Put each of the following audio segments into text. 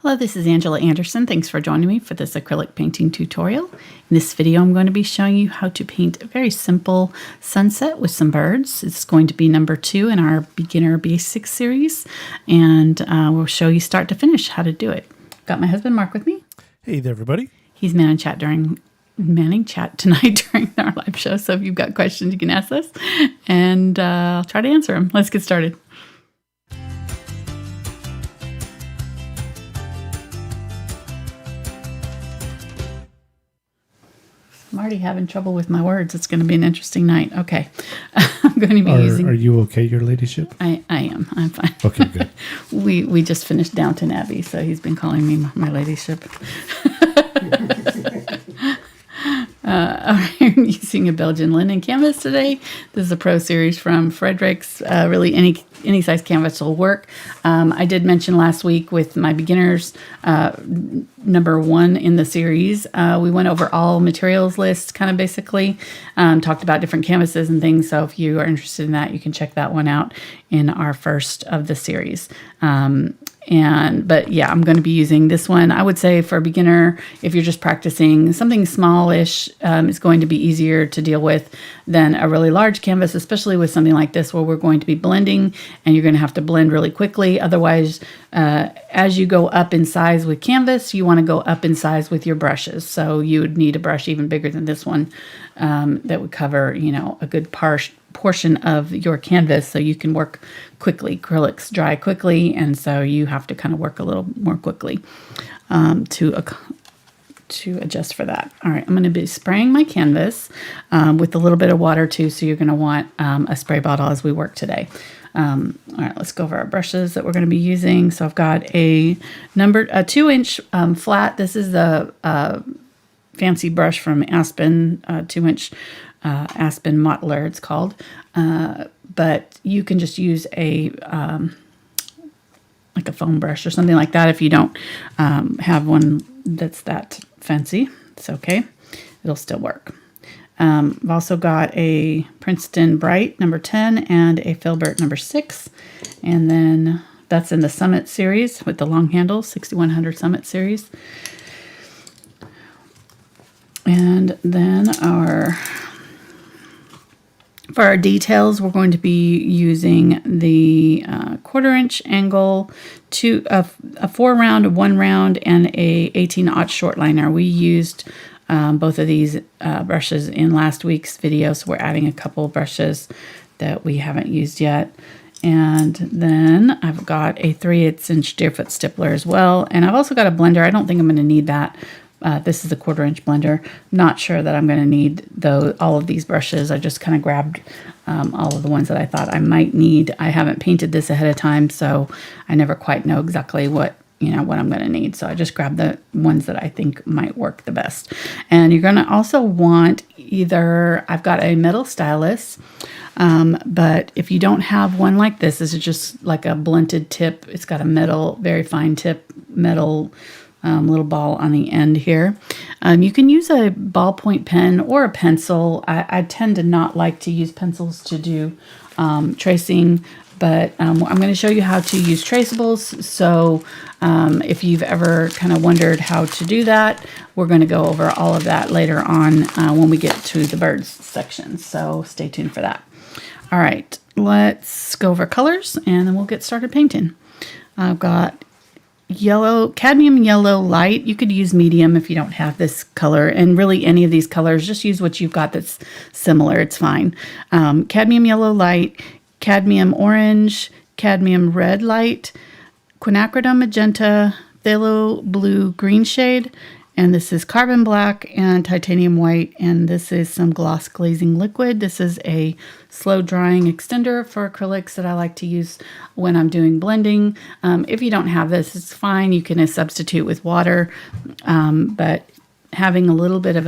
Hello, this is Angela Anderson. Thanks for joining me for this acrylic painting tutorial. In this video, I'm going to be showing you how to paint a very simple sunset with some birds. It's going to be number 2 in our Beginner Basics series, and we'll show you start to finish how to do it. Got my husband Mark with me. Hey there, everybody. He's manning chat tonight during our live show, so if you've got questions, you can ask us, and I'll try to answer them. Let's get started. I'm already having trouble with my words. It's going to be an interesting night. Okay. I'm going to be using... Are you okay, your ladyship? I am. I'm fine. Okay, good. We just finished Downton Abbey, so he's been calling me my ladyship. I'm using a Belgian linen canvas today. This is a Pro Series from Fredrix. Really, any size canvas will work. I did mention last week with my beginners, number 1 in the series, we went over all materials lists, kind of basically, talked about different canvases and things. So if you are interested in that, you can check that one out in our first of the series. But yeah, I'm going to be using this one. I would say for a beginner, if you're just practicing, something smallish is going to be easier to deal with than a really large canvas, especially with something like this where we're going to be blending and you're going to have to blend really quickly. Otherwise, as you go up in size with canvas, you want to go up in size with your brushes. So you would need a brush even bigger than this one that would cover, a good portion of your canvas so you can work quickly. Acrylics dry quickly, and so you have to kind of work a little more quickly to adjust for that. All right, I'm going to be spraying my canvas with a little bit of water too, so you're going to want a spray bottle as we work today. All right, let's go over our brushes that we're going to be using. So I've got a 2-inch flat. This is the fancy brush from Aspen, 2-inch Aspen Mottler, it's called. But you can just use like a foam brush or something like that if you don't have one that's that fancy. It's okay. It'll still work. I've also got a Princeton Bright number 10 and a Filbert number 6. And then that's in the Summit series with the long handle, 6100 Summit series. And then for our details, we're going to be using the 1/4-inch angle, a 4 round, a 1 round, and a 18-aught short liner. We used both of these brushes in last week's video, so we're adding a couple of brushes that we haven't used yet. And then I've got a 3/8-inch Deerfoot Stippler as well, and I've also got a blender. I don't think I'm going to need that. This is a 1/4-inch blender. I'm not sure that I'm going to need all of these brushes. I just kind of grabbed all of the ones that I thought I might need. I haven't painted this ahead of time, so I never quite know exactly what I'm going to need. So I just grabbed the ones that I think might work the best. And you're going to also want I've got a metal stylus, but if you don't have one like this is just like a blunted tip. It's got a very fine tip, metal little ball on the end here. You can use a ballpoint pen or a pencil. I tend to not like to use pencils to do tracing, but I'm going to show you how to use traceables. So if you've ever kind of wondered how to do that, we're going to go over all of that later on when we get to the birds section. So stay tuned for that. All right, let's go over colors and then we'll get started painting. I've got Cadmium Yellow Light. You could use medium if you don't have this color, and really any of these colors, just use what you've got that's similar. It's fine. Cadmium Yellow Light, Cadmium Orange, Cadmium Red Light, Quinacridone Magenta, Phthalo Blue Green shade, and this is Carbon Black and Titanium White, and this is some gloss glazing liquid. This is a slow drying extender for acrylics that I like to use when I'm doing blending. If you don't have this, it's fine. You can substitute with water, but having a little bit of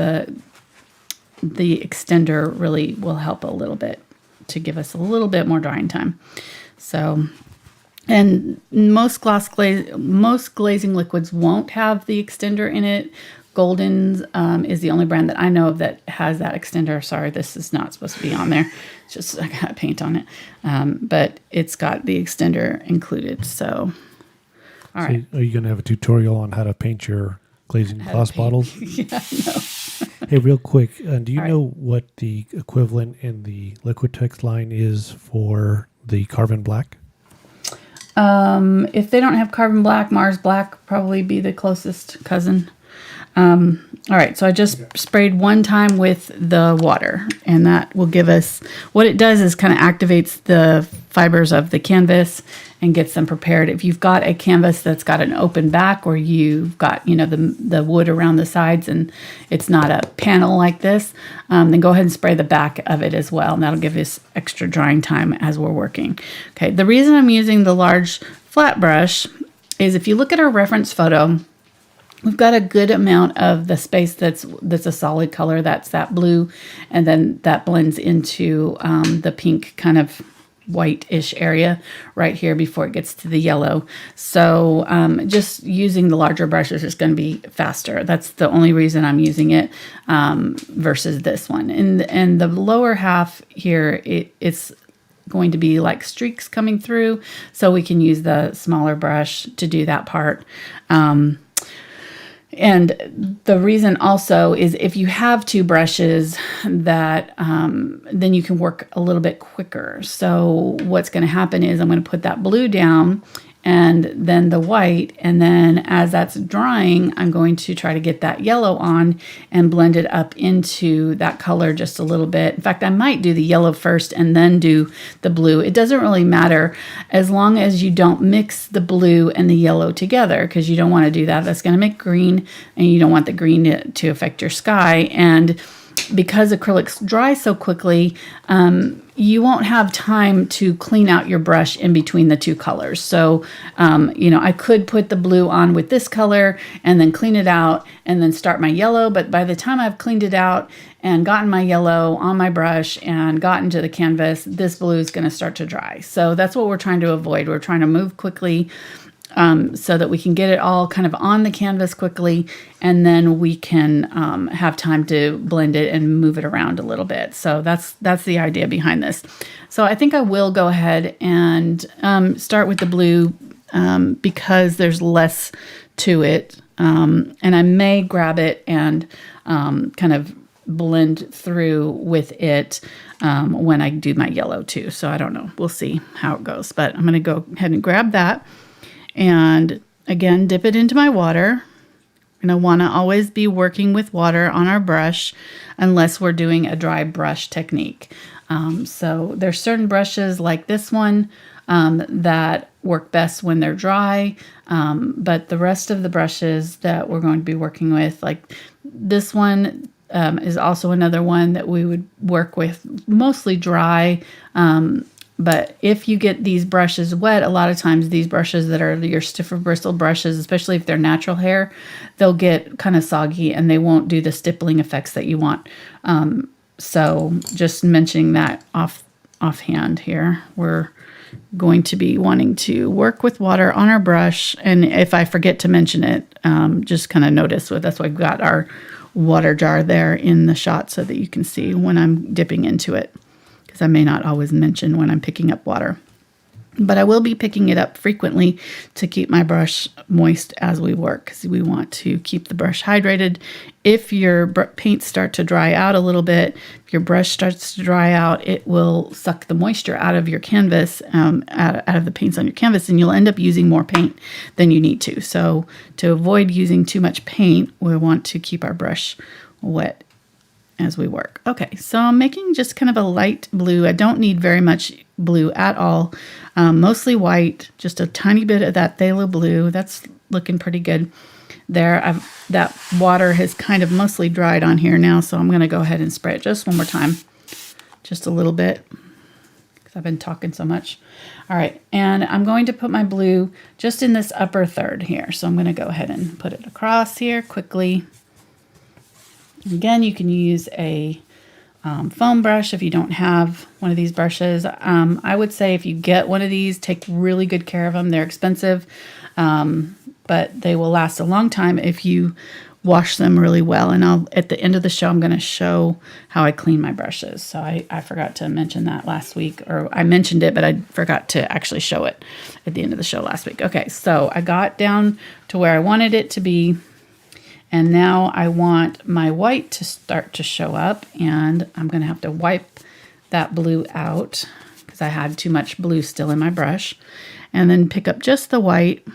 the extender really will help a little bit to give us a little bit more drying time. So, and most glazing liquids won't have the extender in it. Golden's is the only brand that I know of that has that extender. Sorry, this is not supposed to be on there. It's just I got paint on it. But it's got the extender included. So All right. So are you going to have a tutorial on how to paint your glazing glass bottles? Yeah, no. Hey, real quick, do you All right. know what the equivalent in the Liquitex line is for the carbon black? If they don't have carbon black, Mars black probably be the closest cousin. All right, so I just sprayed one time with the water, and that will give us, what it does is kind of activates the fibers of the canvas and gets them prepared. If you've got a canvas that's got an open back, or you've got, you know, the wood around the sides and it's not a panel like this, then go ahead and spray the back of it as well, and that'll give us extra drying time as we're working. Okay, the reason I'm using the large flat brush is if you look at our reference photo, we've got a good amount of the space that's a solid color. That's that blue, and then that blends into the pink kind of white-ish area right here before it gets to the yellow. So just using the larger brushes is going to be faster. That's the only reason I'm using it versus this one. And the lower half here, it's going to be like streaks coming through, so we can use the smaller brush to do that part. And the reason also is if you have two brushes, that then you can work a little bit quicker. So what's going to happen is I'm going to put that blue down and then the white, and then as that's drying, I'm going to try to get that yellow on and blend it up into that color just a little bit. In fact, I might do the yellow first and then do the blue. It doesn't really matter as long as you don't mix the blue and the yellow together, because you don't want to do that. That's going to make green, and you don't want the green to affect your sky. And because acrylics dry so quickly, you won't have time to clean out your brush in between the two colors. So, you know, I could put the blue on with this color and then clean it out and then start my yellow. But by the time I've cleaned it out and gotten my yellow on my brush and gotten to the canvas, this blue is going to start to dry. So that's what we're trying to avoid. We're trying to move quickly so that we can get it all kind of on the canvas quickly, and then we can have time to blend it and move it around a little bit. So that's the idea behind this. So I think I will go ahead and start with the blue because there's less to it, and I may grab it and kind of blend through with it when I do my yellow too. So I don't know. We'll see how it goes, but I'm going to go ahead and grab that. And again, dip it into my water. And I want to always be working with water on our brush unless we're doing a dry brush technique. So there's certain brushes like this one that work best when they're dry. But the rest of the brushes that we're going to be working with, like this one, is also another one that we would work with mostly dry. But if you get these brushes wet, a lot of times these brushes that are your stiffer bristle brushes, especially if they're natural hair, they'll get kind of soggy and they won't do the stippling effects that you want. So just mentioning that offhand here, we're going to be wanting to work with water on our brush. And if I forget to mention it, just kind of notice. That's why we've got our water jar there in the shot so that you can see when I'm dipping into it, because I may not always mention when I'm picking up water. But I will be picking it up frequently to keep my brush moist as we work, because we want to keep the brush hydrated. If your paints start to dry out a little bit, if your brush starts to dry out, it will suck the moisture out of your canvas, out of the paints on your canvas, and you'll end up using more paint than you need to. So to avoid using too much paint, we want to keep our brush wet as we work. Okay, so I'm making just kind of a light blue. I don't need very much blue at all. Mostly white, just a tiny bit of that phthalo blue. That's looking pretty good there. That water has kind of mostly dried on here now, so I'm going to go ahead and spray it just one more time. Just a little bit, because I've been talking so much. All right, and I'm going to put my blue just in this upper third here. So I'm going to go ahead and put it across here quickly. Again, you can use a foam brush if you don't have one of these brushes. I would say if you get one of these, take really good care of them. They're expensive, but they will last a long time if you wash them really well. And at the end of the show, I'm going to show how I clean my brushes. So I forgot to mention that last week, or I mentioned it, but I forgot to actually show it at the end of the show last week. Okay, so I got down to where I wanted it to be. And now I want my white to start to show up, and I'm going to have to wipe that blue out because I had too much blue still in my brush. And then pick up just the white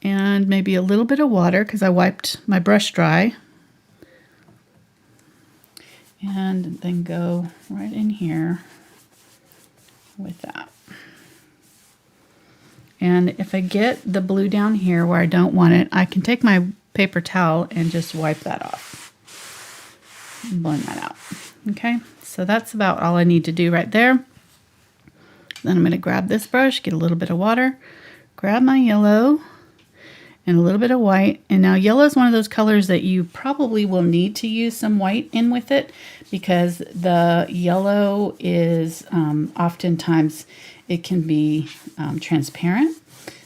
and maybe a little bit of water because I wiped my brush dry. And then go right in here with that. And if I get the blue down here where I don't want it, I can take my paper towel and just wipe that off. And blend that out. Okay, so that's about all I need to do right there. Then I'm going to grab this brush, get a little bit of water, grab my yellow and a little bit of white. And now yellow is one of those colors that you probably will need to use some white in with it because the yellow is oftentimes it can be transparent.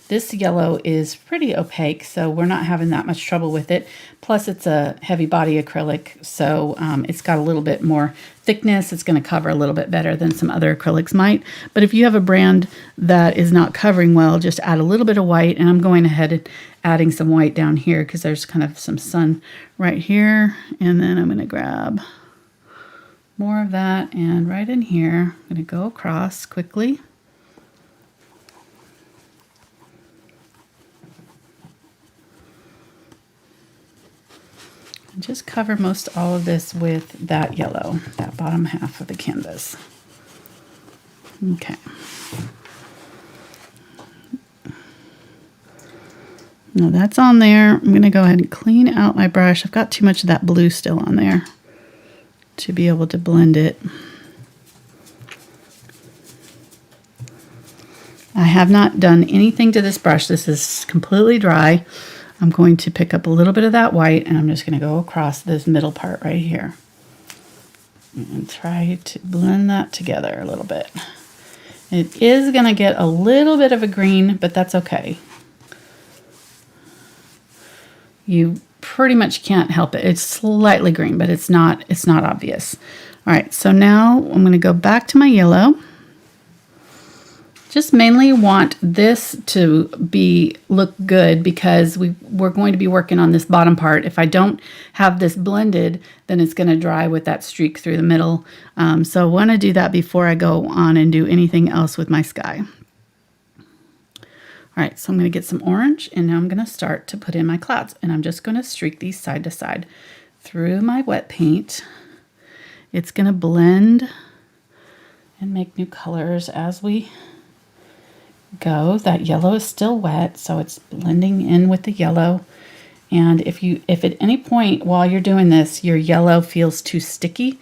This yellow is pretty opaque, so we're not having that much trouble with it. Plus, it's a heavy body acrylic, so it's got a little bit more thickness. It's going to cover a little bit better than some other acrylics might. But if you have a brand that is not covering well, just add a little bit of white. And I'm going ahead and adding some white down here because there's kind of some sun right here. And then I'm going to grab more of that, and right in here, I'm going to go across quickly. Just cover most all of this with that yellow, that bottom half of the canvas. Okay. Now that's on there. I'm going to go ahead and clean out my brush. I've got too much of that blue still on there to be able to blend it. I have not done anything to this brush. This is completely dry. I'm going to pick up a little bit of that white and I'm just going to go across this middle part right here and try to blend that together a little bit. It is going to get a little bit of a green, but that's okay. You pretty much can't help it. It's slightly green, but it's not obvious. All right, so now I'm going to go back to my yellow. Just mainly want this to look good because we're going to be working on this bottom part. If I don't have this blended, then it's going to dry with that streak through the middle. So I want to do that before I go on and do anything else with my sky. All right, so I'm going to get some orange, and now I'm going to start to put in my clouds. And I'm just going to streak these side to side through my wet paint. It's going to blend and make new colors as we go. That yellow is still wet, so it's blending in with the yellow. And if at any point while you're doing this your yellow feels too sticky,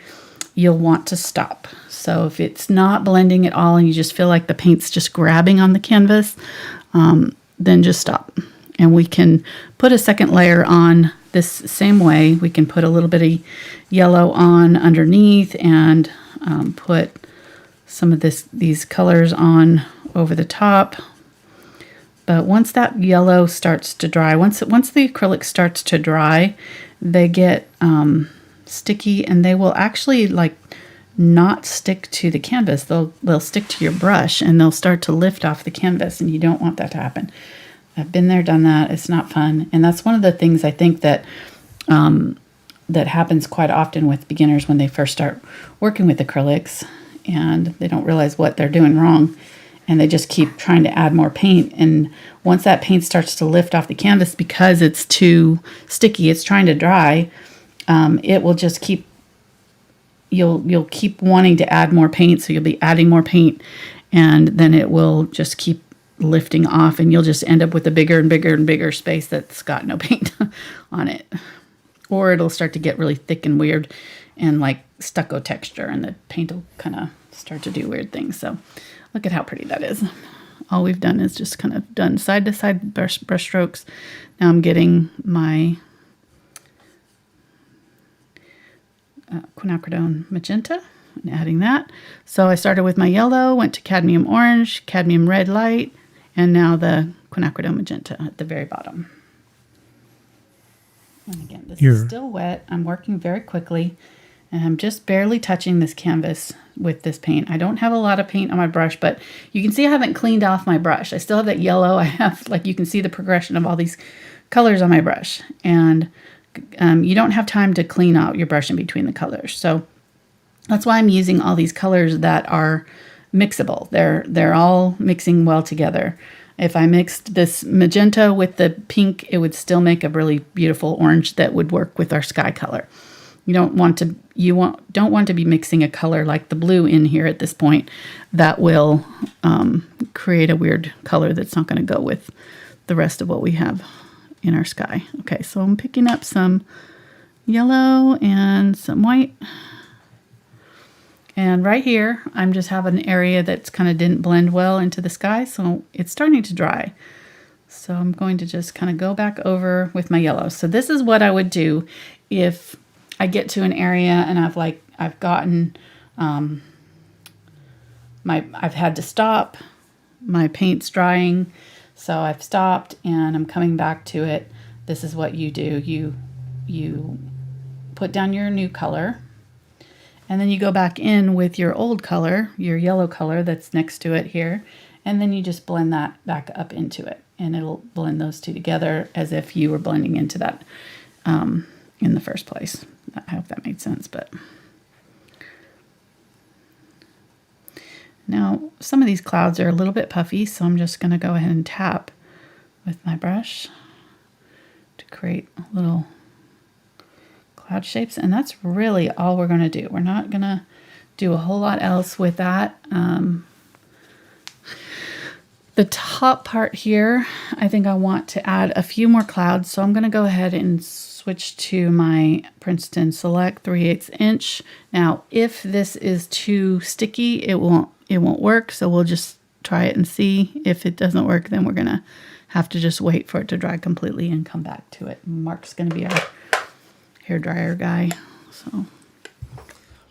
you'll want to stop. So if it's not blending at all and you just feel like the paint's just grabbing on the canvas, then just stop. And we can put a second layer on this same way. We can put a little bit of yellow on underneath and put some of these colors on over the top. But once that yellow starts to dry, once the acrylic starts to dry, they get sticky, and they will actually not stick to the canvas. They'll stick to your brush, and they'll start to lift off the canvas, and you don't want that to happen. I've been there, done that. It's not fun. And that's one of the things I think that that happens quite often with beginners when they first start working with acrylics, and they don't realize what they're doing wrong. And they just keep trying to add more paint. And once that paint starts to lift off the canvas because it's too sticky, it's trying to dry, it will just keep, you'll keep wanting to add more paint. So you'll be adding more paint, and then it will just keep lifting off, and you'll just end up with a bigger and bigger and bigger space that's got no paint on it. Or it'll start to get really thick and weird and like stucco texture, and the paint will kind of start to do weird things. So look at how pretty that is. All we've done is just kind of done side to side brush strokes. Now I'm getting my Quinacridone Magenta and adding that. So I started with my yellow, went to Cadmium Orange, Cadmium Red Light, and now the Quinacridone Magenta at the very bottom. And again, this is still wet. I'm working very quickly, and I'm just barely touching this canvas with this paint. I don't have a lot of paint on my brush, but you can see I haven't cleaned off my brush. I still have that yellow. I have, like, you can see the progression of all these colors on my brush, and you don't have time to clean out your brush in between the colors. So that's why I'm using all these colors that are mixable. They're all mixing well together. If I mixed this magenta with the pink, it would still make a really beautiful orange that would work with our sky color. You don't want to be mixing a color like the blue in here at this point. That will create a weird color that's not going to go with the rest of what we have in our sky. Okay, so I'm picking up some yellow and some white. And right here, I'm just have an area that's kind of didn't blend well into the sky, so it's starting to dry. So I'm going to just kind of go back over with my yellow. So this is what I would do if I get to an area and I've gotten, I've had to stop, my paint's drying, so I've stopped and I'm coming back to it. This is what you do. You put down your new color, and then you go back in with your old color, your yellow color that's next to it here, and then you just blend that back up into it, and it'll blend those two together as if you were blending into that in the first place. I hope that made sense. But now some of these clouds are a little bit puffy, so I'm just going to go ahead and tap with my brush to create little cloud shapes, and that's really all we're going to do. We're not going to do a whole lot else with that. The top part here, I think I want to add a few more clouds, so I'm going to go ahead and switch to my Princeton Select 3/8 inch. Now, if this is too sticky, it won't work, so we'll just try it and see. If it doesn't work, then we're going to have to just wait for it to dry completely and come back to it. Mark's going to be our hair dryer guy, so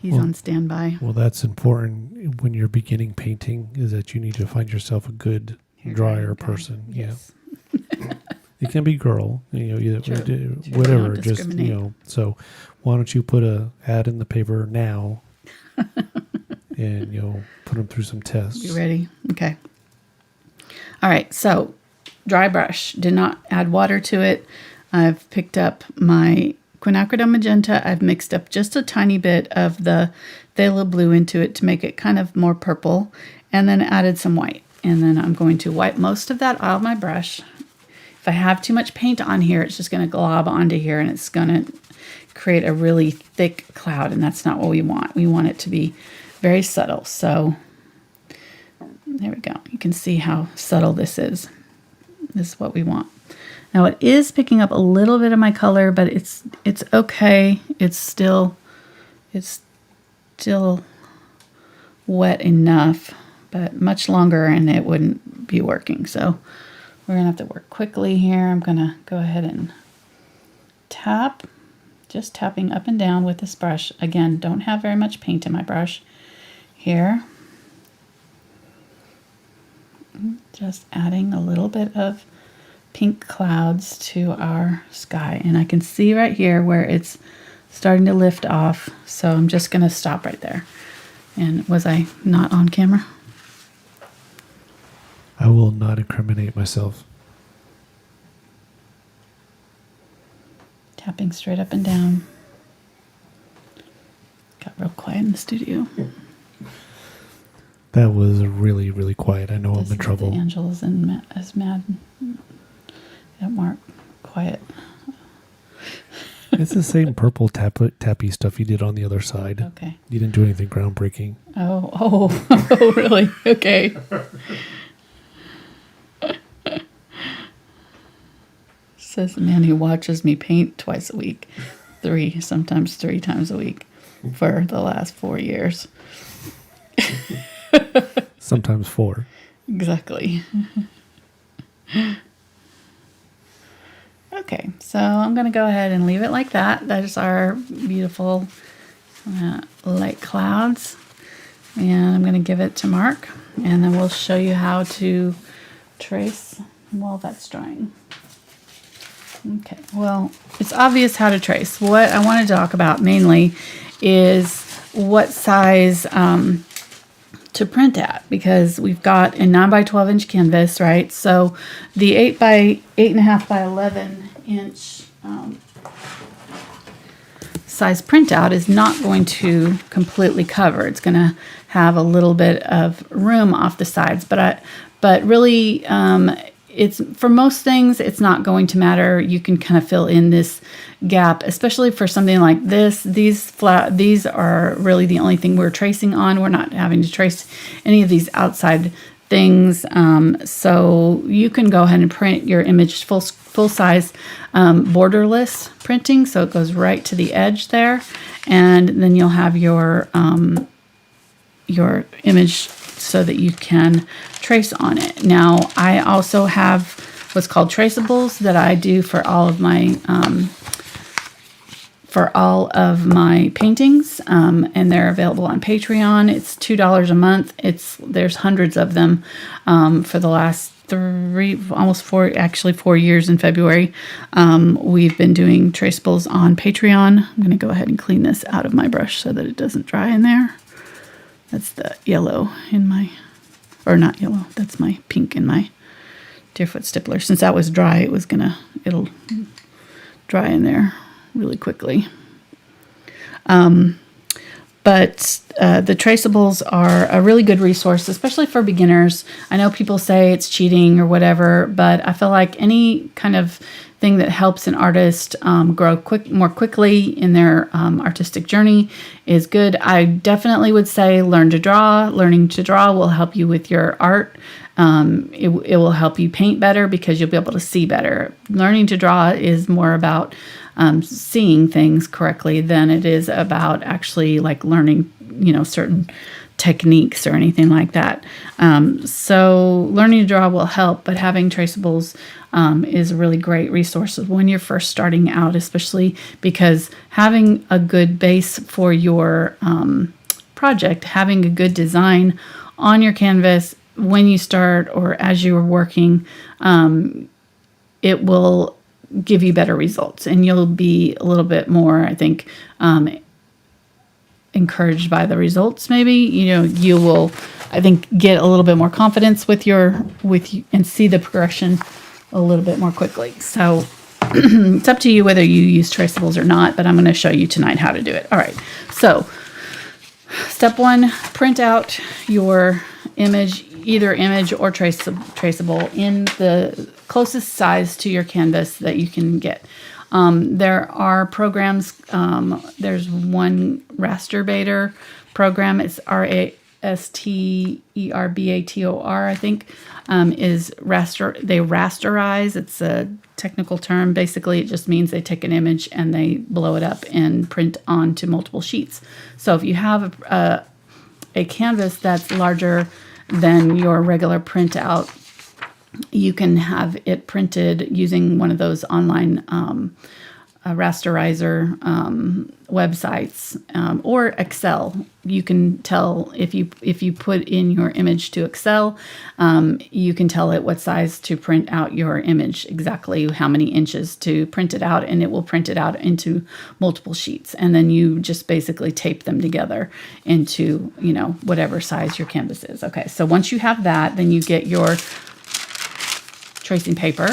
he's on standby. Well, that's important when you're beginning painting, is that you need to find yourself a good hair dryer person. Yes. Yeah. It can be girl, either whatever. Just So why don't you put a ad in the paper now, and put them through some tests. You ready? Okay. All right. So dry brush. Did not add water to it. I've picked up my Quinacridone Magenta. I've mixed up just a tiny bit of the Phthalo blue into it to make it kind of more purple, and then added some white. And then I'm going to wipe most of that out of my brush. If I have too much paint on here, it's just going to glob onto here, and it's going to create a really thick cloud, and that's not what we want. We want it to be very subtle. So there we go. You can see how subtle this is. This is what we want. Now it is picking up a little bit of my color, but it's okay. It's still wet enough, but much longer and it wouldn't be working. So we're gonna have to work quickly here. I'm gonna go ahead and tap, just tapping up and down with this brush. Again, don't have very much paint in my brush here. Just adding a little bit of pink clouds to our sky. And I can see right here where it's starting to lift off. So I'm just gonna stop right there. And was I not on camera? I will not incriminate myself. Tapping straight up and down. Got real quiet in the studio. That was really, really quiet. I know I'm in trouble. Angela's as mad at Mark. Quiet. It's the same purple tappy stuff you did on the other side. Okay. You didn't do anything groundbreaking. Oh, really? Okay. Says the man who watches me paint twice a week, sometimes three times a week for the last 4 years. Sometimes 4. Exactly. Okay, so I'm going to go ahead and leave it like that. That is our beautiful light clouds. And I'm going to give it to Mark, and then we'll show you how to trace while that's drying. Okay, well, it's obvious how to trace. What I want to talk about mainly is what size to print at, because we've got a 9 by 12 inch canvas, right? So the 8.5 by 11 inch size printout is not going to completely cover. It's going to have a little bit of room off the sides, but really, it's for most things, it's not going to matter. You can kind of fill in this gap, especially for something like this. These are really the only thing we're tracing on. We're not having to trace any of these outside things. So you can go ahead and print your image full size borderless printing. So it goes right to the edge there. And then you'll have your image so that you can trace on it. Now, I also have what's called traceables that I do for all of my paintings, and they're available on Patreon. It's $2 a month. There's hundreds of them for the last 4 years in February. We've been doing traceables on Patreon. I'm going to go ahead and clean this out of my brush so that it doesn't dry in there. That's the yellow in my, or not yellow, that's my pink in my Deerfoot Stippler. Since that was dry, it'll dry in there really quickly. But the traceables are a really good resource, especially for beginners. I know people say it's cheating or whatever, but I feel like any kind of thing that helps an artist grow more quickly in their artistic journey is good. I definitely would say learn to draw. Learning to draw will help you with your art. It will help you paint better because you'll be able to see better. Learning to draw is more about seeing things correctly than it is about actually like learning, certain techniques or anything like that. So learning to draw will help, but having traceables is a really great resource when you're first starting out, especially because having a good base for your project, having a good design on your canvas when you start or as you're working, it will give you better results, and you'll be a little bit more, I think, encouraged by the results. Maybe you will, I think, get a little bit more confidence with and see the progression a little bit more quickly. So it's up to you whether you use traceables or not, but I'm going to show you tonight how to do it. All right. So step 1, print out your image, either image or traceable in the closest size to your canvas that you can get. There are programs. There's one Rasterbator program. It's Rasterbator, I think. They rasterize. It's a technical term. Basically, it just means they take an image and they blow it up and print onto multiple sheets. So if you have a canvas that's larger than your regular printout, you can have it printed using one of those online rasterizer websites or Excel. You can tell if you put in your image to Excel, you can tell it what size to print out your image, exactly how many inches to print it out, and it will print it out into multiple sheets. And then you just basically tape them together into, whatever size your canvas is. Okay, so once you have that, then you get your tracing paper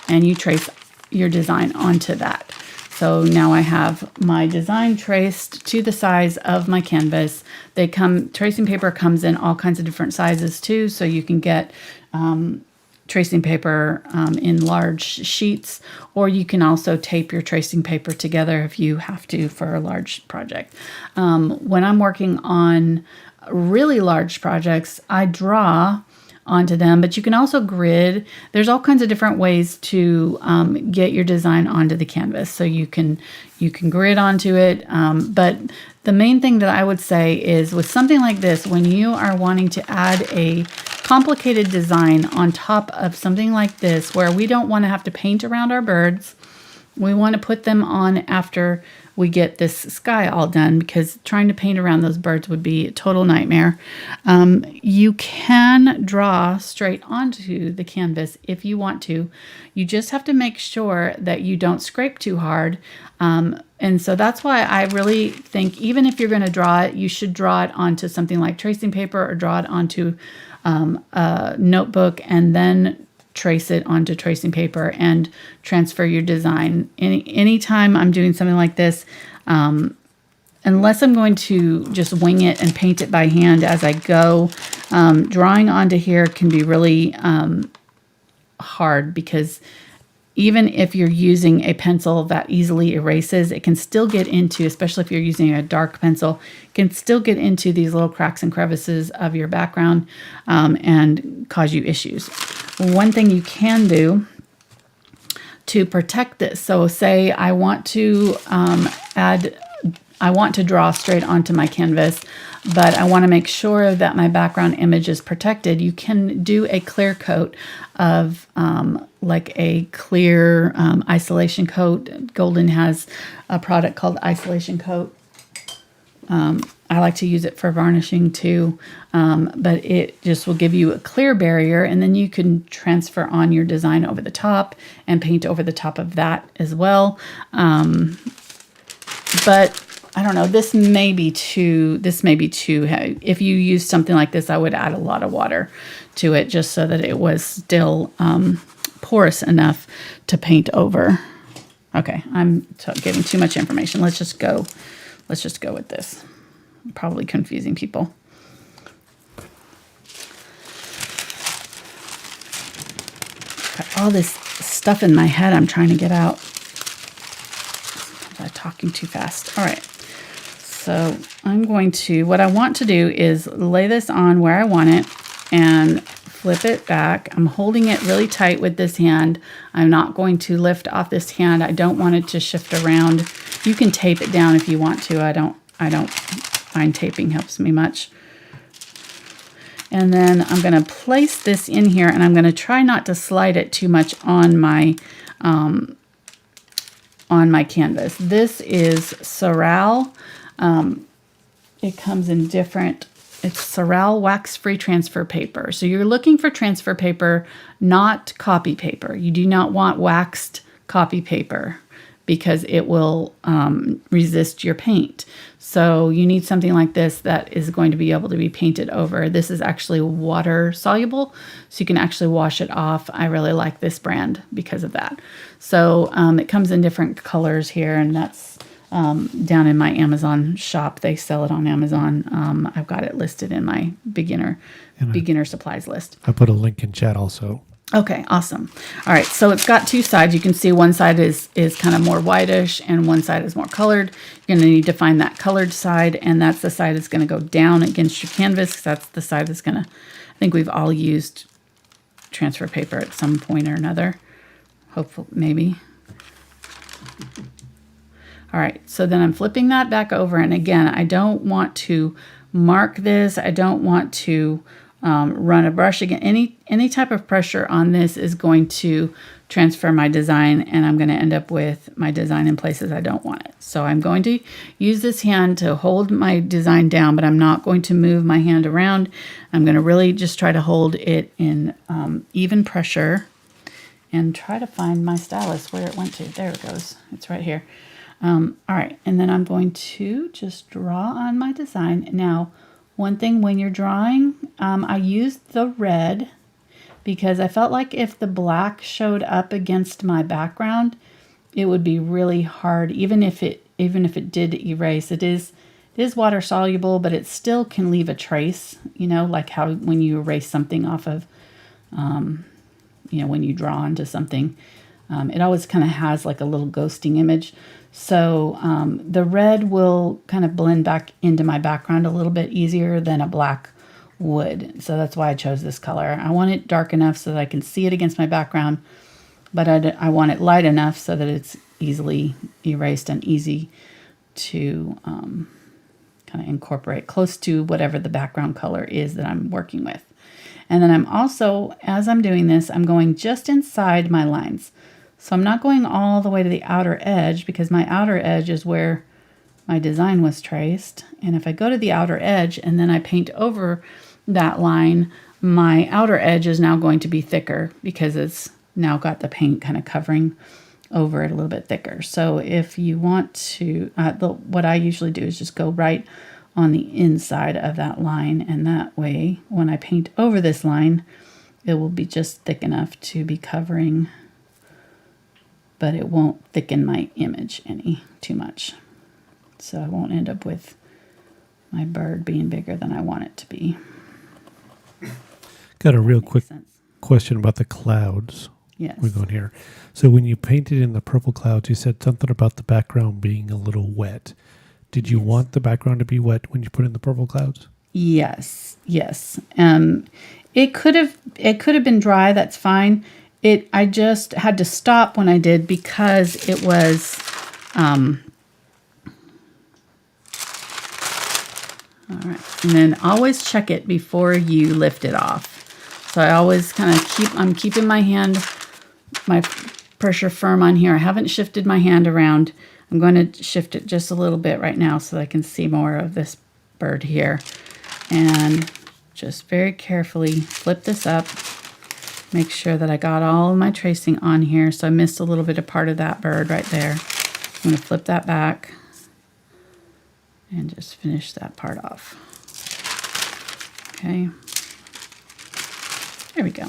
and you trace your design onto that. So now I have my design traced to the size of my canvas. Tracing paper comes in all kinds of different sizes too, so you can get tracing paper in large sheets, or you can also tape your tracing paper together if you have to for a large project. When I'm working on really large projects, I draw onto them, but you can also grid. There's all kinds of different ways to get your design onto the canvas. So you can grid onto it. But the main thing that I would say is with something like this, when you are wanting to add a complicated design on top of something like this, where we don't want to have to paint around our birds, We want to put them on after we get this sky all done, because trying to paint around those birds would be a total nightmare. You can draw straight onto the canvas if you want to. You just have to make sure that you don't scrape too hard. And so that's why I really think even if you're going to draw it, you should draw it onto something like tracing paper, or draw it onto a notebook and then trace it onto tracing paper and transfer your design. Anytime I'm doing something like this, unless I'm going to just wing it and paint it by hand as I go, drawing onto here can be really hard, because even if you're using a pencil that easily erases, it can still get into, especially if you're using a dark pencil, can still get into these little cracks and crevices of your background and cause you issues. One thing you can do to protect this, so say I want to draw straight onto my canvas, but I want to make sure that my background image is protected, you can do a clear coat of like a clear isolation coat. Golden has a product called Isolation Coat. I like to use it for varnishing too, but it just will give you a clear barrier, and then you can transfer on your design over the top and paint over the top of that as well. But I don't know, this may be too heavy. If you use something like this, I would add a lot of water to it just so that it was still porous enough to paint over. Okay, I'm giving too much information. Let's just go with this. Probably confusing people. Got all this stuff in my head I'm trying to get out. I'm talking too fast. All right. So what I want to do is lay this on where I want it and flip it back. I'm holding it really tight with this hand. I'm not going to lift off this hand. I don't want it to shift around. You can tape it down if you want to. I don't find taping helps me much. And then I'm going to place this in here, and I'm going to try not to slide it too much on my canvas. This is Saral. It comes in different, it's Saral wax-free transfer paper. So you're looking for transfer paper, not copy paper. You do not want waxed copy paper, because it will resist your paint. So you need something like this that is going to be able to be painted over. This is actually water soluble, so you can actually wash it off. I really like this brand because of that. So it comes in different colors here, and that's down in my Amazon shop. They sell it on Amazon. I've got it listed in my beginner supplies list. I put a link in chat also. Okay, awesome. All right, so it's got two sides. You can see one side is kind of more whitish and one side is more colored. You're going to need to find that colored side, and that's the side that's going to go down against your canvas. That's the side that's going to, I think we've all used transfer paper at some point or another. Hopefully, maybe. All right, so then I'm flipping that back over, and again, I don't want to mark this. I don't want to run a brush again. Any type of pressure on this is going to transfer my design, and I'm going to end up with my design in places I don't want it. So I'm going to use this hand to hold my design down, but I'm not going to move my hand around. I'm going to really just try to hold it in even pressure and try to find my stylus where it went to. There it goes. It's right here. All right, and then I'm going to just draw on my design. Now, one thing when you're drawing, I used the red because I felt like if the black showed up against my background, it would be really hard. Even if it did erase, it is water soluble, but it still can leave a trace. You know, like how when you erase something off of, when you draw onto something, it always kind of has like a little ghosting image. So the red will kind of blend back into my background a little bit easier than a black would. So that's why I chose this color. I want it dark enough so that I can see it against my background, but I want it light enough so that it's easily erased and easy to kind of incorporate close to whatever the background color is that I'm working with. And then I'm also, as I'm doing this, I'm going just inside my lines. So I'm not going all the way to the outer edge because my outer edge is where my design was traced. And if I go to the outer edge and then I paint over that line, my outer edge is now going to be thicker because it's now got the paint kind of covering over it a little bit thicker. So if you want to, what I usually do is just go right on the inside of that line, and that way when I paint over this line, it will be just thick enough to be covering, but it won't thicken my image any too much. So I won't end up with my bird being bigger than I want it to be. Got a real quick question about the clouds. Yes. We're going here. So when you painted in the purple clouds, you said something about the background being a little wet. Did you want the background to be wet when you put in the purple clouds? Yes. It could have been dry. That's fine. I just had to stop when I did because it was. All right, and then always check it before you lift it off. So I always kind of I'm keeping my pressure firm on here. I haven't shifted my hand around. I'm going to shift it just a little bit right now so I can see more of this bird here. And just very carefully flip this up. Make sure that I got all of my tracing on here. So I missed a little bit of part of that bird right there. I'm going to flip that back and just finish that part off. Okay. There we go.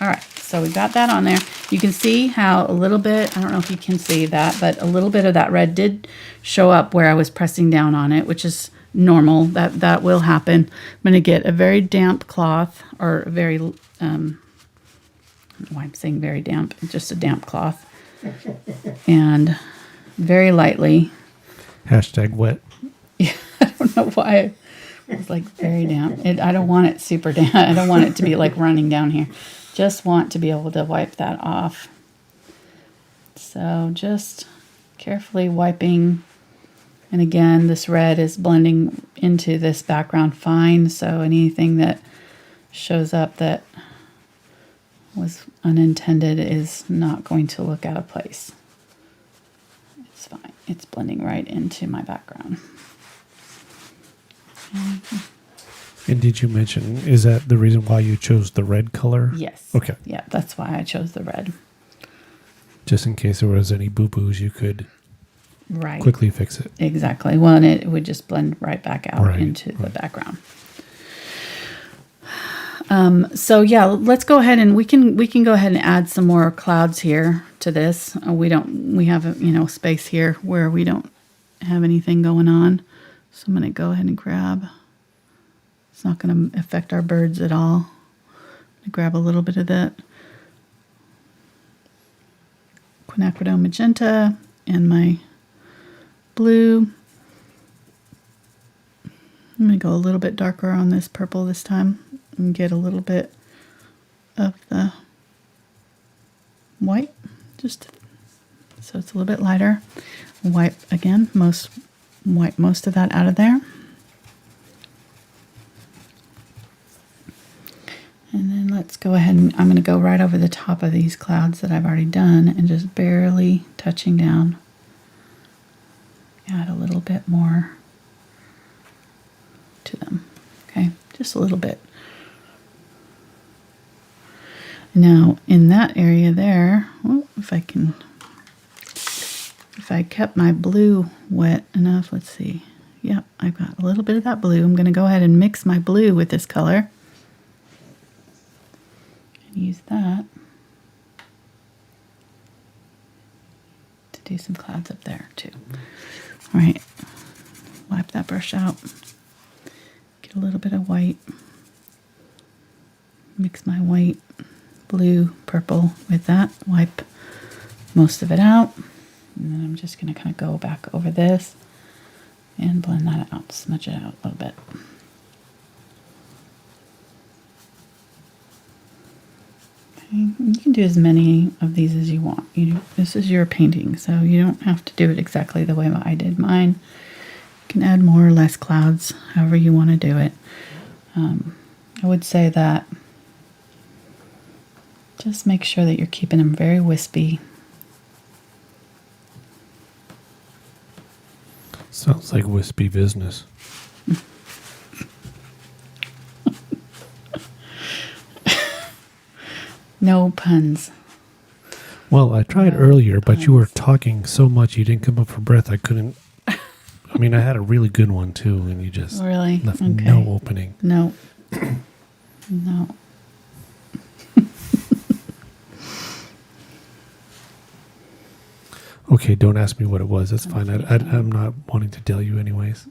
All right, so we got that on there. You can see how a little bit, I don't know if you can see that, but a little bit of that red did show up where I was pressing down on it, which is normal. That will happen. I'm going to get a very damp cloth, or a very, I don't know why I'm saying very damp, just a damp cloth. And very lightly. #wet. Yeah, I don't know why it was like very damp. I don't want it super damp. I don't want it to be like running down here. Just want to be able to wipe that off. So just carefully wiping. And again, this red is blending into this background fine. So anything that shows up that was unintended is not going to look out of place. It's fine. It's blending right into my background. And did you mention, is that the reason why you chose the red color? Yes. Okay. Yeah, that's why I chose the red. Just in case there was any boo-boos, you could quickly fix it. Exactly. Well, and it would just blend right back out into the background. So yeah, let's go ahead and we can go ahead and add some more clouds here to this. We have space here where we don't have anything going on. So I'm going to go ahead and grab. It's not going to affect our birds at all. I'm going to grab a little bit of that Quinacridone Magenta and my blue. I'm going to go a little bit darker on this purple this time and get a little bit of the white, just so it's a little bit lighter. Wipe again, wipe most of that out of there. And then let's go ahead and I'm going to go right over the top of these clouds that I've already done and just barely touching down. Add a little bit more to them. Okay, just a little bit. Now in that area there, if I kept my blue wet enough, let's see. Yep, I've got a little bit of that blue. I'm going to go ahead and mix my blue with this color. And use that to do some clouds up there too. All right, wipe that brush out. Get a little bit of white. Mix my white, blue, purple with that. Wipe most of it out. And then I'm just going to kind of go back over this and blend that out, smudge it out a little bit. Okay. You can do as many of these as you want. This is your painting, so you don't have to do it exactly the way I did mine. You can add more or less clouds, however you want to do it. I would say that Just make sure that you're keeping them very wispy. Sounds like wispy business. No puns. Well, I tried earlier, but you were talking so much you didn't come up for breath. I couldn't. I mean, I had a really good one too, and you just really left no opening. No. No. Okay, don't ask me what it was. That's fine. I'm not wanting to tell you anyways.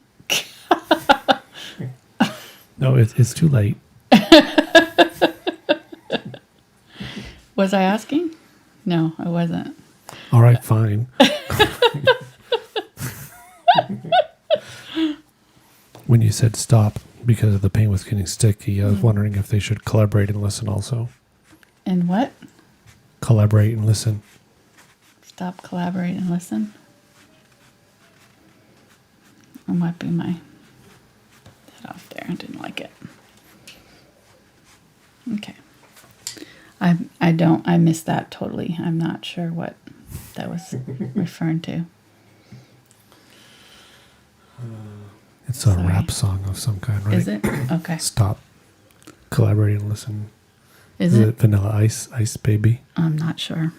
No, it's too late. Was I asking? No, I wasn't. All right, fine. When you said stop because the paint was getting sticky, I was wondering if they should collaborate and listen also. And what? Collaborate and listen. Stop, collaborate, and listen. I'm wiping my head off there. I didn't like it. Okay. I missed that totally. I'm not sure what that was referring to. It's a rap song of some kind, right? Is it? Okay. Stop, collaborate, and listen. Is it Vanilla Ice Baby? I'm not sure.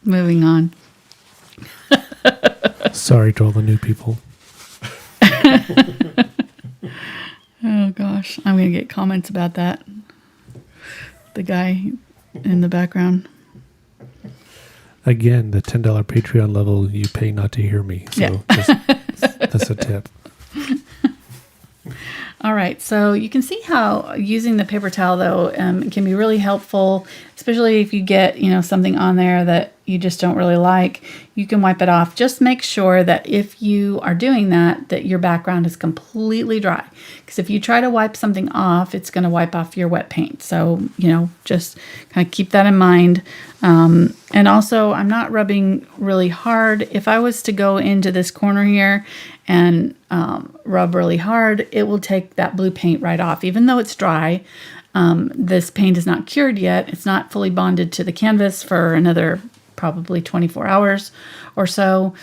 Moving on. Sorry to all the new people. Oh gosh, I'm gonna get comments about that. The guy in the background. Again, the $10 Patreon level, you pay not to hear me. So that's a tip. All right, so you can see how using the paper towel, though, can be really helpful, especially if you get, something on there that you just don't really like. You can wipe it off. Just make sure that if you are doing that, that your background is completely dry. Because if you try to wipe something off, it's going to wipe off your wet paint. So, just kind of keep that in mind. And also, I'm not rubbing really hard. If I was to go into this corner here and rub really hard, it will take that blue paint right off. Even though it's dry, this paint is not cured yet. It's not fully bonded to the canvas for another probably 24 hours or so.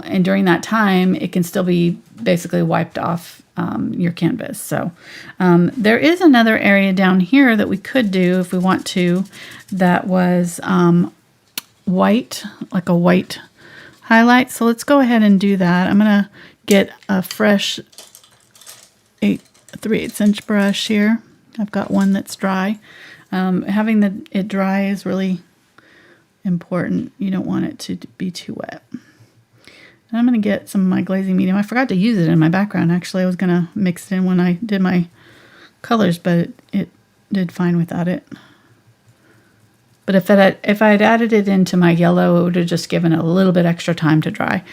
And during that time, it can still be basically wiped off your canvas. So there is another area down here that we could do if we want to, that was white, like a white highlight. So let's go ahead and do that. I'm going to get a fresh 3/8 inch brush here. I've got one that's dry. Having it dry is really important. You don't want it to be too wet. And I'm going to get some of my glazing medium. I forgot to use it in my background. Actually, I was going to mix it in when I did my colors, but it did fine without it. But if I had added it into my yellow, it would have just given it a little bit extra time to dry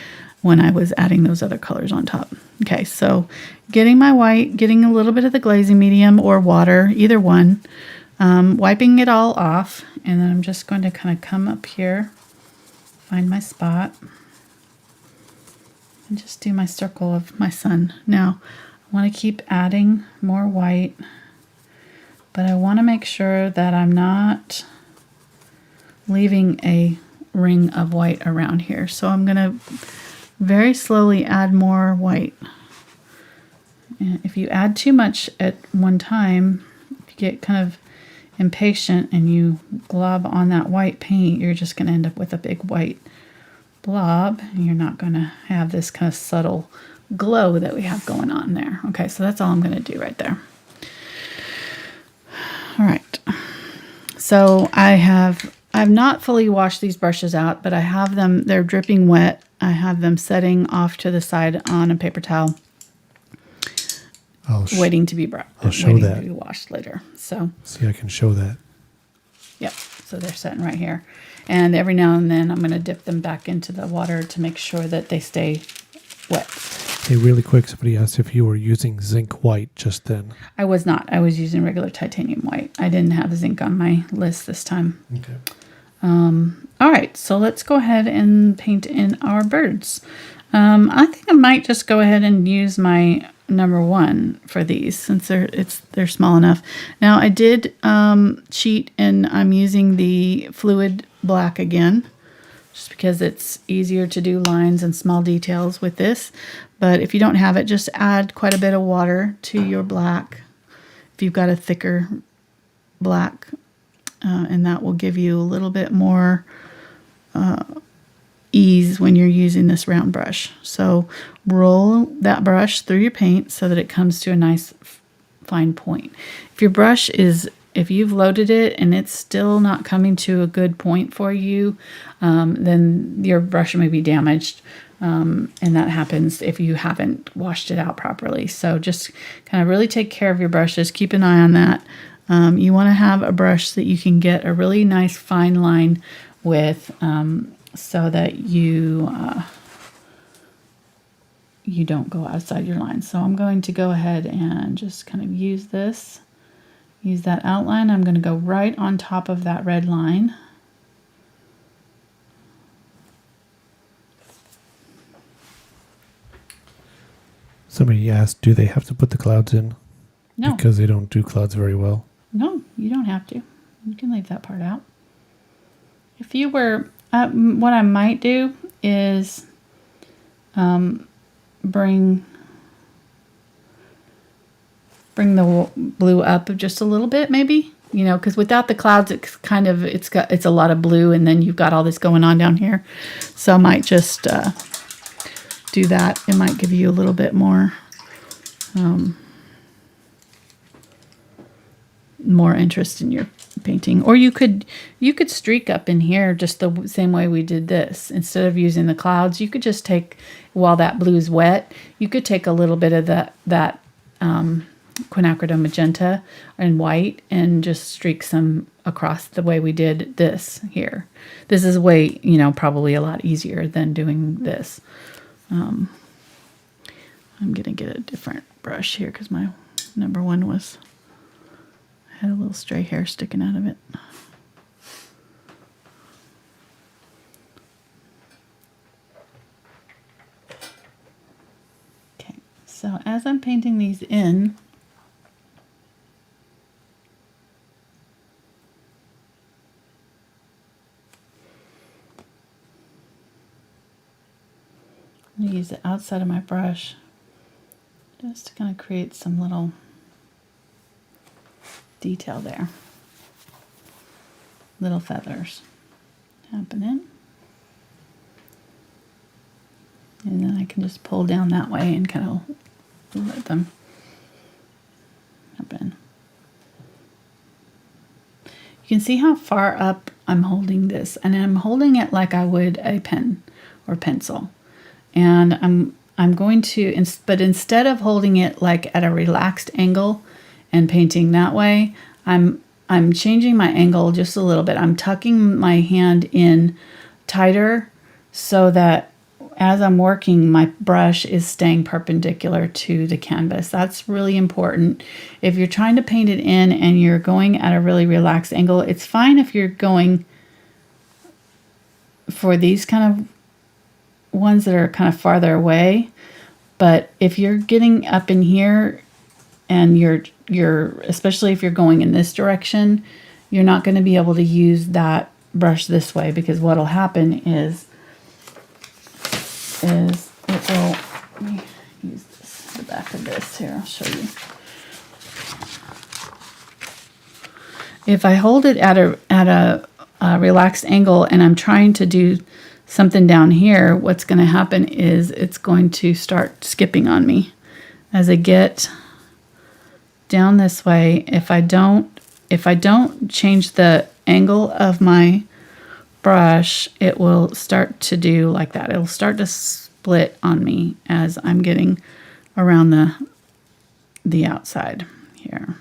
when I was adding those other colors on top. Okay, so getting my white, getting a little bit of the glazing medium or water, either one, wiping it all off, and then I'm just going to kind of come up here, find my spot, and just do my circle of my sun. Now, I want to keep adding more white, but I want to make sure that I'm not leaving a ring of white around here. So I'm going to very slowly add more white. And if you add too much at one time, if you get kind of impatient and you glob on that white paint, you're just going to end up with a big white blob, and you're not going to have this kind of subtle glow that we have going on there. Okay, so that's all I'm going to do right there. All right. So I've not fully washed these brushes out, but I have them, they're dripping wet. I have them setting off to the side on a paper towel, waiting to be to be washed later. So see, I can show that. Yep. So they're sitting right here, and every now and then I'm going to dip them back into the water to make sure that they stay wet. Hey, really quick, somebody asked if you were using zinc white just then. I was not. I was using regular titanium white. I didn't have zinc on my list this time. Okay. All right, so let's go ahead and paint in our birds. I think I might just go ahead and use my number one for these since they're small enough. Now I did cheat and I'm using the fluid black again, just because it's easier to do lines and small details with this. But if you don't have it, just add quite a bit of water to your black if you've got a thicker black, and that will give you a little bit more ease when you're using this round brush. So roll that brush through your paint so that it comes to a nice fine point. If your brush if you've loaded it and it's still not coming to a good point for you, then your brush may be damaged. And that happens if you haven't washed it out properly. So just kind of really take care of your brushes. Keep an eye on that. You want to have a brush that you can get a really nice fine line with, so that you don't go outside your line. So I'm going to go ahead and just kind of use that outline. I'm going to go right on top of that red line. Somebody asked, do they have to put the clouds in? No. Because they don't do clouds very well. No, you don't have to. You can leave that part out. If you were, what I might do is bring the blue up just a little bit, maybe. You know, because without the clouds, it's a lot of blue, and then you've got all this going on down here. So I might just do that. It might give you a little bit more interest in your painting. Or you could streak up in here just the same way we did this. Instead of using the clouds, you could just take, while that blue's wet, you could take a little bit of that Quinacridone Magenta and white and just streak some across the way we did this here. This is way, probably a lot easier than doing this. I'm going to get a different brush here because my number one had a little stray hair sticking out of it. Okay, so as I'm painting these in, I'm going to use the outside of my brush just to kind of create some little detail there. Little feathers happening. And then I can just pull down that way and kind of let them happen. You can see how far up I'm holding this, and I'm holding it like I would a pen or pencil. And I'm going to, but instead of holding it like at a relaxed angle and painting that way, I'm changing my angle just a little bit. I'm tucking my hand in tighter so that as I'm working, my brush is staying perpendicular to the canvas. That's really important. If you're trying to paint it in and you're going at a really relaxed angle, it's fine if you're going for these kind of ones that are kind of farther away. But if you're getting up in here and you're especially if you're going in this direction, you're not going to be able to use that brush this way, because what'll happen is it will, let me use the back of this here, I'll show you. If I hold it at a relaxed angle and I'm trying to do something down here, what's going to happen is it's going to start skipping on me. As I get down this way, if I don't change the angle of my brush, it will start to do like that. It'll start to split on me as I'm getting around the outside here.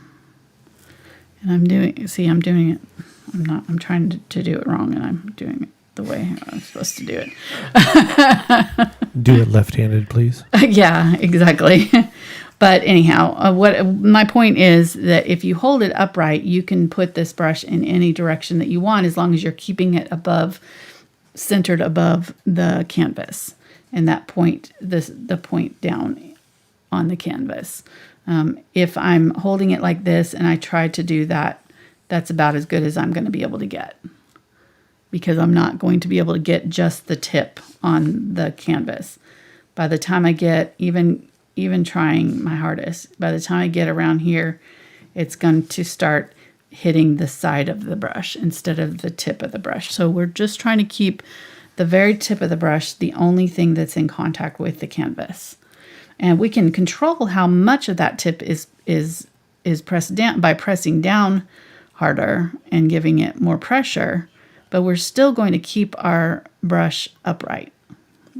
And I'm doing it. I'm trying to do it wrong, and I'm doing it the way I'm supposed to do it. Do it left-handed, please. Yeah, exactly. But anyhow, what my point is that if you hold it upright, you can put this brush in any direction that you want, as long as you're keeping it centered above the canvas, and that point, the point down on the canvas. If I'm holding it like this and I try to do that, that's about as good as I'm going to be able to get, because I'm not going to be able to get just the tip on the canvas. By the time I get, even trying my hardest, by the time I get around here, it's going to start hitting the side of the brush instead of the tip of the brush. So we're just trying to keep the very tip of the brush the only thing that's in contact with the canvas. And we can control how much of that tip is pressed down by pressing down harder and giving it more pressure, but we're still going to keep our brush upright.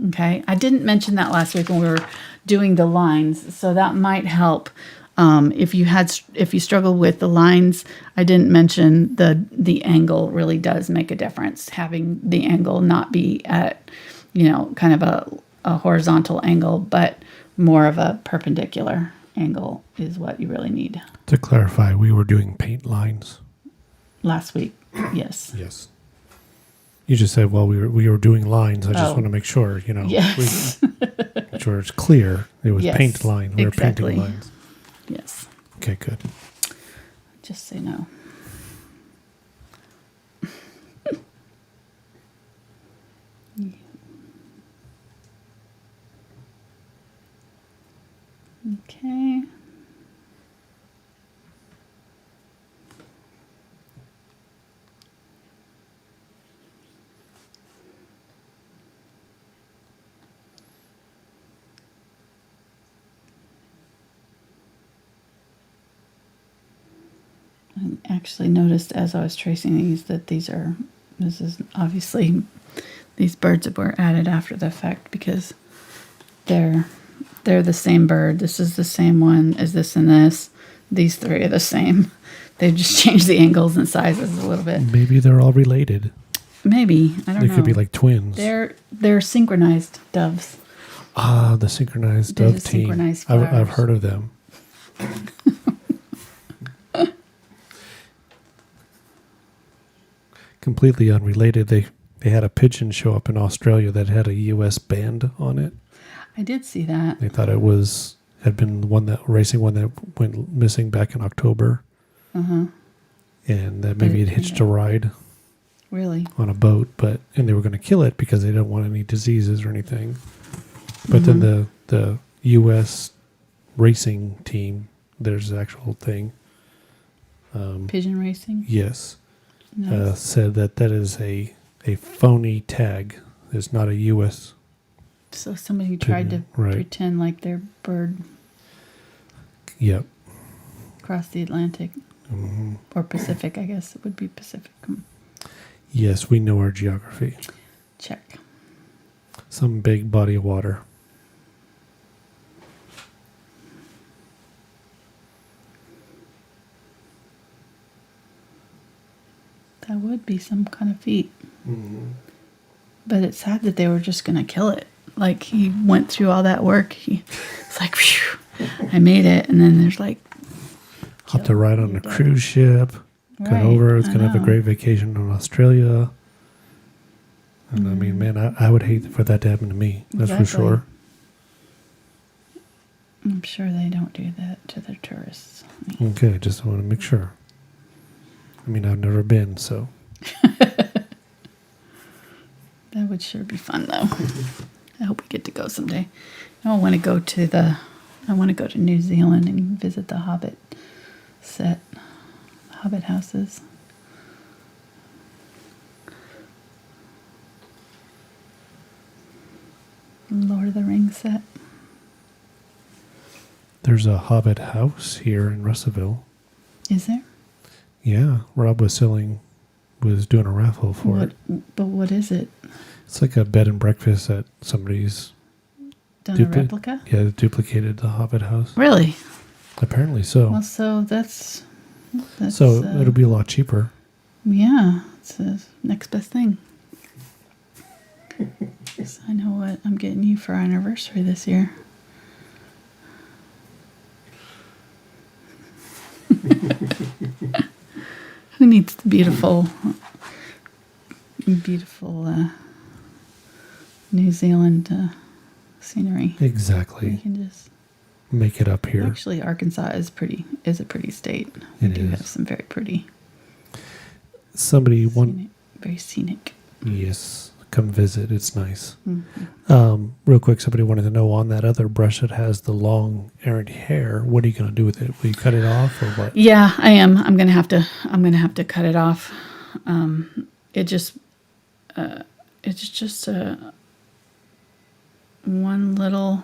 Okay, I didn't mention that last week when we were doing the lines, so that might help. If you struggle with the lines, I didn't mention the angle really does make a difference. Having the angle not be at, kind of a horizontal angle, but more of a perpendicular angle is what you really need. To clarify, we were doing paint lines Last week, yes. Yes. You just said, well, we were doing lines. I just want to make sure, Yes. make sure it's clear. It was Yes, paint line. We were exactly. painting lines. Yes. Okay, good. Just say no. Okay. I actually noticed as I was tracing these that this is obviously these birds that were added after the fact, because they're the same bird. This is the same one as this and this. These three are the same. They've just changed the angles and sizes a little bit. Maybe they're all related. Maybe. I don't know. They could be like twins. They're synchronized doves. Ah, the synchronized They're dove the team. synchronized I've flowers. heard of them. Completely unrelated. They had a pigeon show up in Australia that had a U.S. band on it. I did see that. They thought it had been the one that went missing back in October. Uh-huh. And that maybe it hitched a ride Really? on a boat, and they were going to kill it because they didn't want any diseases or anything. But then the U.S. racing team, there's the actual thing. Pigeon racing? Yes. Nice. Said that is a phony tag. It's not a U.S. So somebody tried to pretend like their bird Yep. crossed the Atlantic. Mm-hmm. Or Pacific, I guess it would be Pacific. Yes, we know our geography. Check. Some big body of water. That would be some kind of feat. Mm-hmm. But it's sad that they were just going to kill it. Like, he went through all that work. It's like, phew, I made it. And then there's like... Hopped a ride on a cruise ship. Got over. It's going to have a great vacation in Australia. And I mean, man, I would hate for that to happen to me. That's for sure. I'm sure they don't do that to their tourists. Okay, just want to make sure. I mean, I've never been, so. That would sure be fun, though. I hope we get to go someday. I want to go to New Zealand and visit the Hobbit set, Hobbit houses. Lord of the Rings set. There's a Hobbit house here in Russellville. Is there? Yeah, Rob was doing a raffle for it. But what is it? It's like a bed and breakfast that somebody's Done a replica? Yeah, duplicated the Hobbit house. Really? Apparently so. Well, so that's so it'll be a lot cheaper. Yeah, it's the next best thing. So I know what I'm getting you for our anniversary this year. Who needs the beautiful New Zealand scenery? Exactly. You can just make it up here. Actually, Arkansas is a pretty state. It We do is. have some very pretty, Somebody very scenic. Yes, come visit. It's nice. Mm-hmm. Real quick, somebody wanted to know on that other brush that has the long errant hair. What are you going to do with it? Will you cut it off or what? Yeah, I am. I'm gonna have to cut it off. It's just one little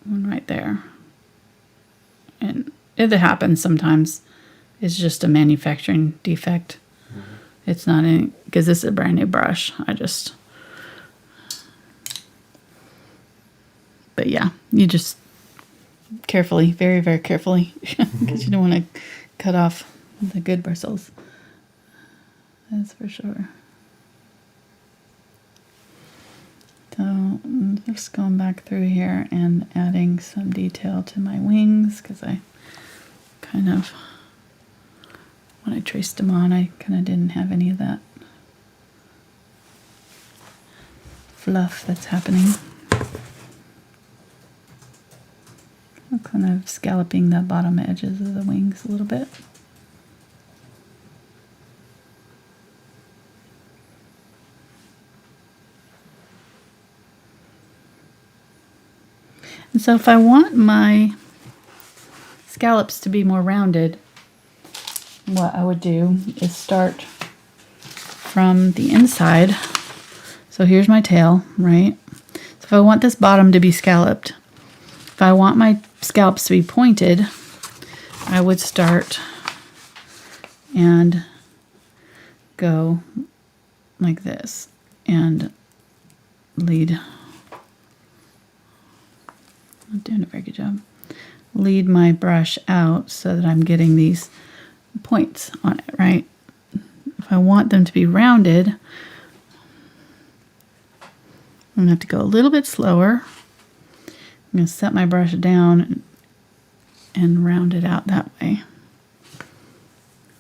one right there, and it happens sometimes. It's just a manufacturing defect. It's not any, because this is a brand new brush. But yeah, you just carefully, very, very carefully, because you don't want to cut off the good bristles. That's for sure. So I'm just going back through here and adding some detail to my wings, because I kind of, when I traced them on, I kind of didn't have any of that fluff that's happening. I'm kind of scalloping the bottom edges of the wings a little bit. And so if I want my scallops to be more rounded, what I would do is start from the inside. So here's my tail, right? So if I want this bottom to be scalloped, if I want my scallops to be pointed, I would start and go like this and lead. Not doing a very good job. Lead my brush out so that I'm getting these points on it, right? If I want them to be rounded, I'm going to have to go a little bit slower. I'm going to set my brush down and round it out that way.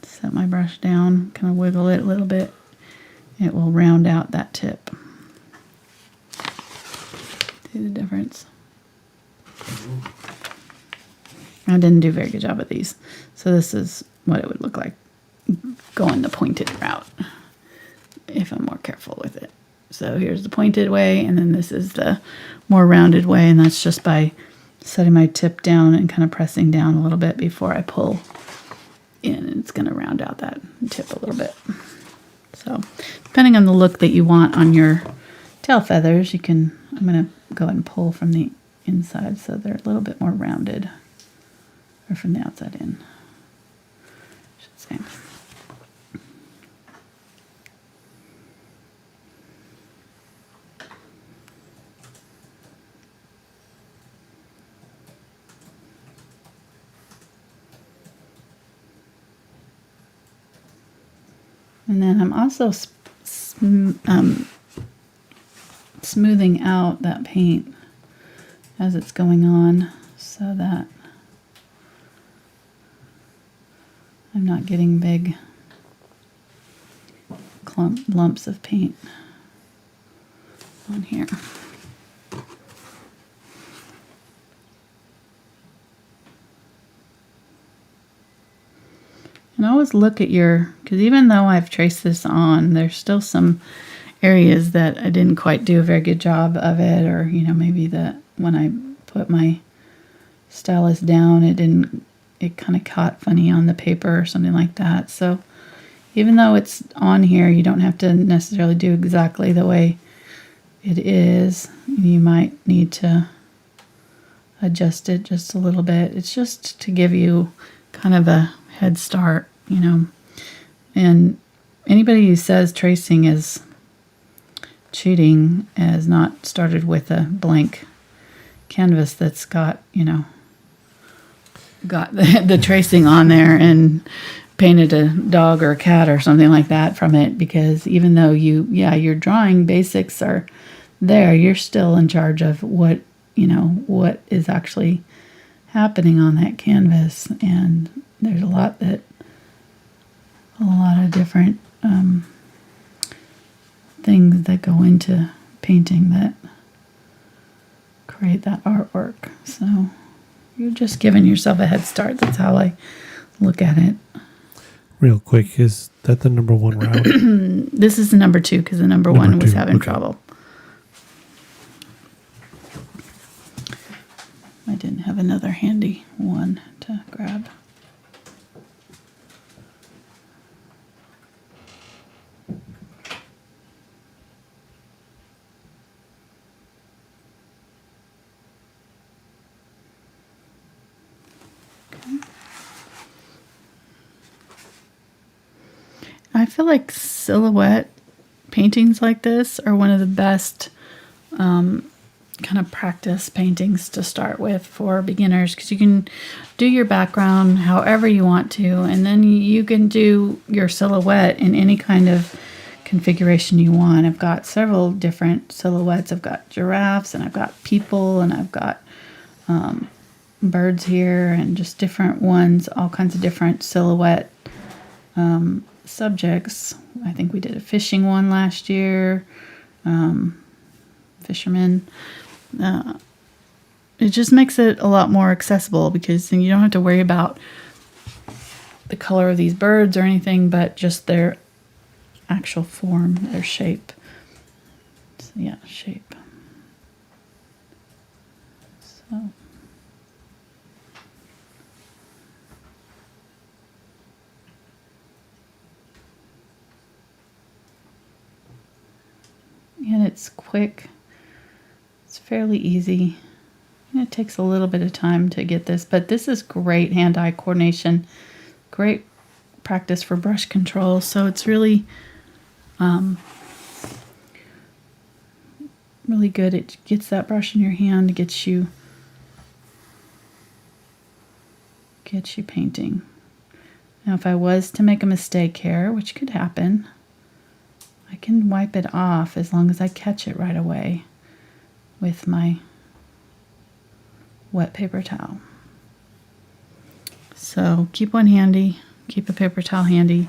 Set my brush down, kind of wiggle it a little bit. It will round out that tip. See the difference? I didn't do a very good job at these. So this is what it would look like going the pointed route if I'm more careful with it. So here's the pointed way, and then this is the more rounded way, and that's just by setting my tip down and kind of pressing down a little bit before I pull in, and it's going to round out that tip a little bit. So depending on the look that you want on your tail feathers, I'm going to go ahead and pull from the inside so they're a little bit more rounded, or from the outside in, I should say. And then I'm also smoothing out that paint as it's going on so that I'm not getting big lumps of paint on here. And always look at because even though I've traced this on, there's still some areas that I didn't quite do a very good job of it, or, maybe that when I put my stylus down, it kind of caught funny on the paper or something like that. So even though it's on here, you don't have to necessarily do exactly the way it is. You might need to adjust it just a little bit. It's just to give you kind of a head start, and anybody who says tracing is cheating has not started with a blank canvas that's got the tracing on there and painted a dog or a cat or something like that from it, because even though your drawing basics are there, you're still in charge of what is actually happening on that canvas. And there's a lot of different things that go into painting that create that artwork. So You're just giving yourself a head start. That's how I look at it. Real quick, is that the number 1 route? This is the number 2 because the number 1 was having trouble. I didn't have another handy one to grab. I feel like silhouette paintings like this are one of the best kind of practice paintings to start with for beginners, because you can do your background however you want to, and then you can do your silhouette in any kind of configuration you want. I've got several different silhouettes. I've got giraffes, and I've got people, and I've got birds here, and just different ones, all kinds of different silhouette subjects. I think we did a fishing one last year, fishermen. It just makes it a lot more accessible because you don't have to worry about the color of these birds or anything, but just their actual form, their shape. So, yeah, shape. So. And it's quick. It's fairly easy. And it takes a little bit of time to get this, but this is great hand-eye coordination, great practice for brush control. So it's really, really good. It gets that brush in your hand, gets you painting. Now, if I was to make a mistake here, which could happen, I can wipe it off as long as I catch it right away with my wet paper towel. So keep one handy, keep a paper towel handy,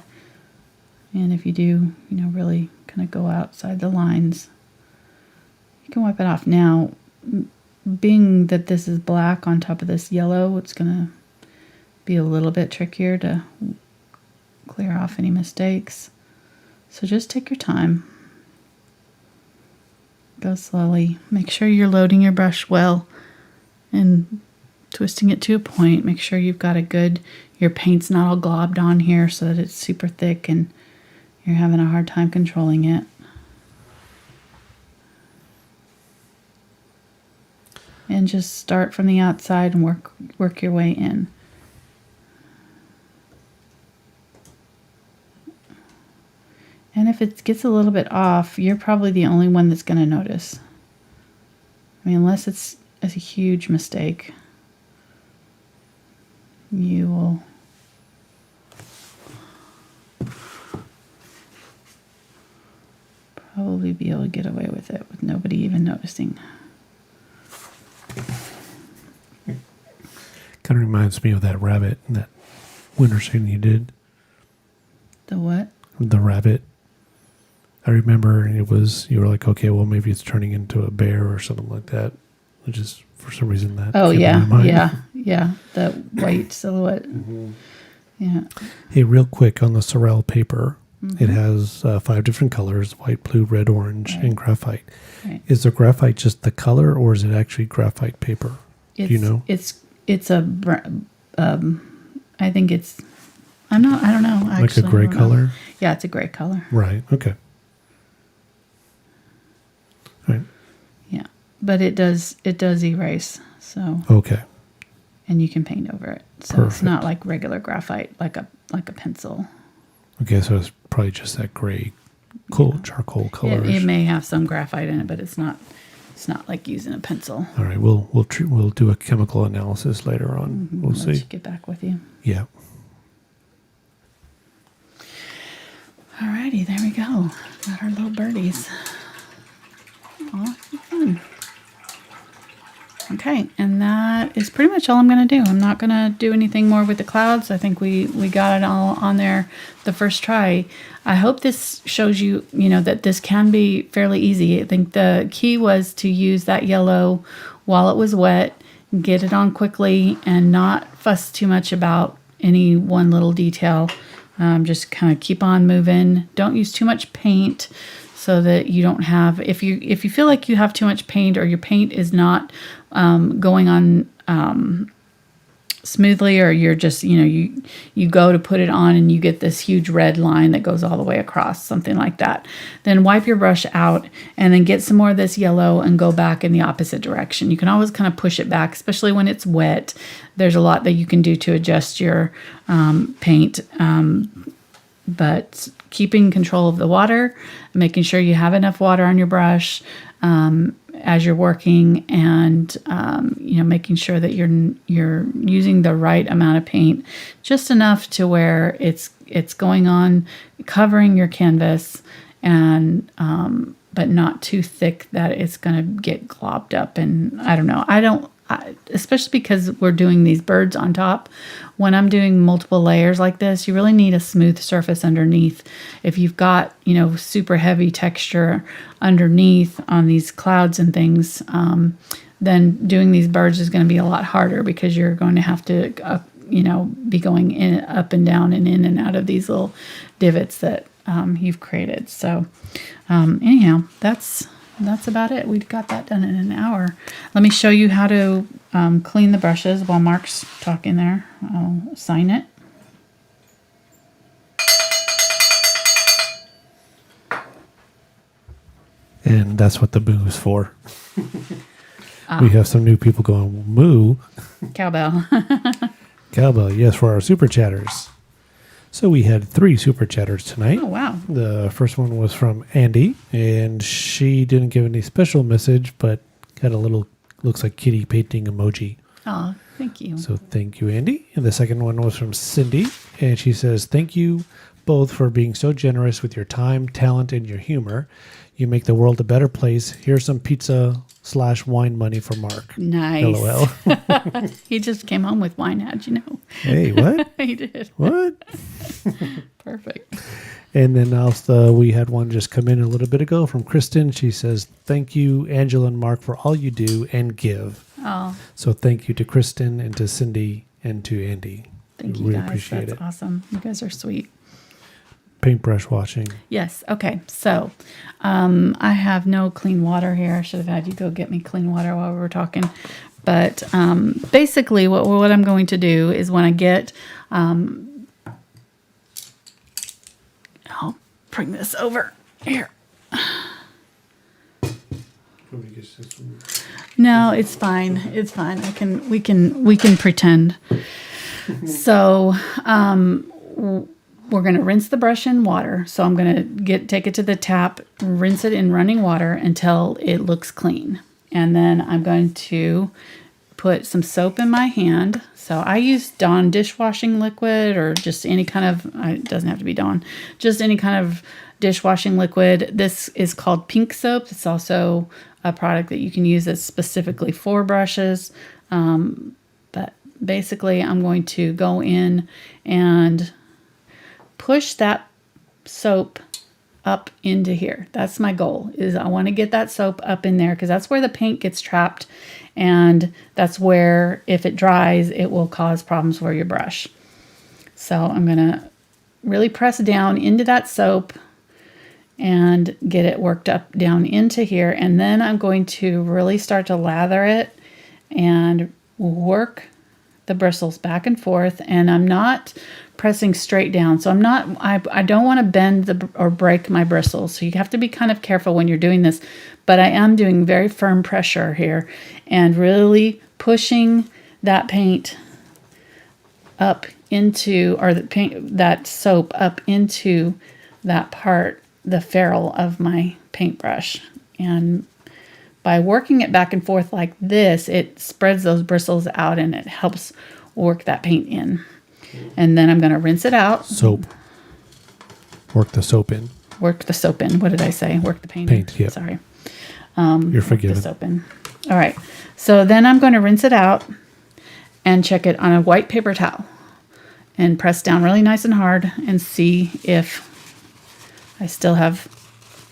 and if you do, really kind of go outside the lines, you can wipe it off. Now, being that this is black on top of this yellow, it's going to be a little bit trickier to clear off any mistakes. So just take your time. Go slowly. Make sure you're loading your brush well and twisting it to a point. Make sure you've got your paint's not all globbed on here so that it's super thick and you're having a hard time controlling it. And just start from the outside and work your way in. And if it gets a little bit off, you're probably the only one that's going to notice. I mean, unless it's a huge mistake, you will probably be able to get away with it with nobody even noticing. Kind of reminds me of that rabbit, that winter scene you did. The what? The rabbit. I remember you were like, okay, well, maybe it's turning into a bear or something like that. Which is, for some reason, that. Oh, yeah. The white silhouette. Mm-hmm. Yeah. Hey, real quick, on the Sorel paper, it has 5 different colors: white, blue, red, orange, and graphite. Right. Is the graphite just the color, or is it actually graphite paper? Do you know? It's a, I think it's, I don't know. Actually, like a gray color? Yeah, it's a gray color. Right, okay. Right. Yeah, but it does erase. So okay, and you can paint over it. So perfect. It's not like regular graphite, like a pencil. Okay, so it's probably just that gray, charcoal color. It may have some graphite in it, but it's not like using a pencil. All right, we'll do a chemical analysis later on. Mm-hmm. We'll see. Let you get back with you. Yeah. Alrighty, there we go. Got our little birdies. Aw, fun. Okay, and that is pretty much all I'm going to do. I'm not going to do anything more with the clouds. I think we got it all on there the first try. I hope this shows you, that this can be fairly easy. I think the key was to use that yellow while it was wet, get it on quickly and not fuss too much about any one little detail. Just kind of keep on moving. Don't use too much paint so that you don't have, if you feel like you have too much paint or your paint is not going on smoothly, or you're just, you go to put it on and you get this huge red line that goes all the way across, something like that, then wipe your brush out and then get some more of this yellow and go back in the opposite direction. You can always kind of push it back, especially when it's wet. There's a lot that you can do to adjust your paint, but keeping control of the water, making sure you have enough water on your brush as you're working, and making sure that you're using the right amount of paint, just enough to where it's going on, covering your canvas, and but not too thick that it's going to get globbed up. And I don't know. Especially because we're doing these birds on top. When I'm doing multiple layers like this, you really need a smooth surface underneath. If you've got, super heavy texture underneath on these clouds and things, then doing these birds is going to be a lot harder, because you're going to have to, be going in, up and down and in and out of these little divots that you've created. So anyhow, that's about it. We got that done in an hour. Let me show you how to clean the brushes while Mark's talking there. I'll sign it. And that's what the moo is for. We have some new people going, moo. Cowbell. Cowbell, yes, for our super chatters. So we had 3 super chatters tonight. Oh, wow. The first one was from Andy, and she didn't give any special message, but got a little, looks like kitty painting emoji. Oh, thank you. So thank you, Andy. And the second one was from Cindy, and she says, thank you both for being so generous with your time, talent, and your humor. You make the world a better place. Here's some pizza/wine money for Mark. Nice. LOL. He just came home with wine, how'd you know? Hey, what? He did. What? Perfect. And then also we had one just come in a little bit ago from Kristen. She says, thank you, Angela and Mark, for all you do and give. Oh. So thank you to Kristen and to Cindy and to Andy. Thank you, really guys. appreciate That's it. awesome. You guys are sweet. Paintbrush washing. Yes. Okay. So I have no clean water here. I should have had you go get me clean water while we were talking. But basically what I'm going to do is when I get, I'll bring this over here. No, it's fine. It's fine. We can pretend. So, we're going to rinse the brush in water. So I'm going to take it to the tap, rinse it in running water until it looks clean. And then I'm going to put some soap in my hand. So I use Dawn dishwashing liquid, or just any kind of, it doesn't have to be Dawn, just any kind of dishwashing liquid. This is called pink soap. It's also a product that you can use that's specifically for brushes. But basically I'm going to go in and push that soap up into here. That's my goal, is I want to get that soap up in there, because that's where the paint gets trapped, and that's where, if it dries, it will cause problems for your brush. So I'm going to really press down into that soap and get it worked up down into here, and then I'm going to really start to lather it and work the bristles back and forth. And I'm not pressing straight down, so I don't want to bend or break my bristles, so you have to be kind of careful when you're doing this. But I am doing very firm pressure here and really pushing that paint up into, or that soap up into that part, the ferrule of my paintbrush. And by working it back and forth like this, it spreads those bristles out and it helps work that paint in. And then I'm going to rinse it out. Soap. Work the soap in. Work the soap in. What did I say? Work the paint in. Paint, yeah. Sorry. You're forgiven. Work the soap in. All right. So then I'm going to rinse it out and check it on a white paper towel and press down really nice and hard and see if I still have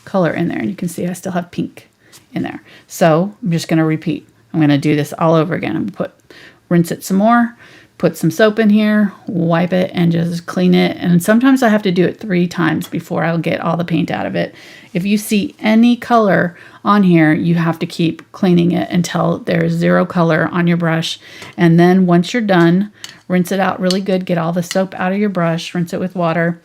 color in there. And you can see I still have pink in there. So I'm just going to repeat. I'm going to do this all over again. I'm going to rinse it some more, put some soap in here, wipe it, and just clean it. And sometimes I have to do it 3 times before I'll get all the paint out of it. If you see any color on here, you have to keep cleaning it until there's 0 color on your brush. And then once you're done, rinse it out really good, get all the soap out of your brush, rinse it with water,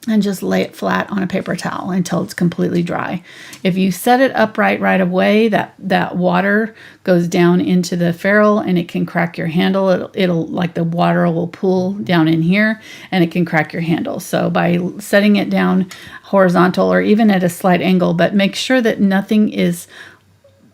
and just lay it flat on a paper towel until it's completely dry. If you set it upright right away, that water goes down into the ferrule and it can crack your handle. It'll like the water will pool down in here and it can crack your handle. So by setting it down horizontal or even at a slight angle, but make sure that nothing is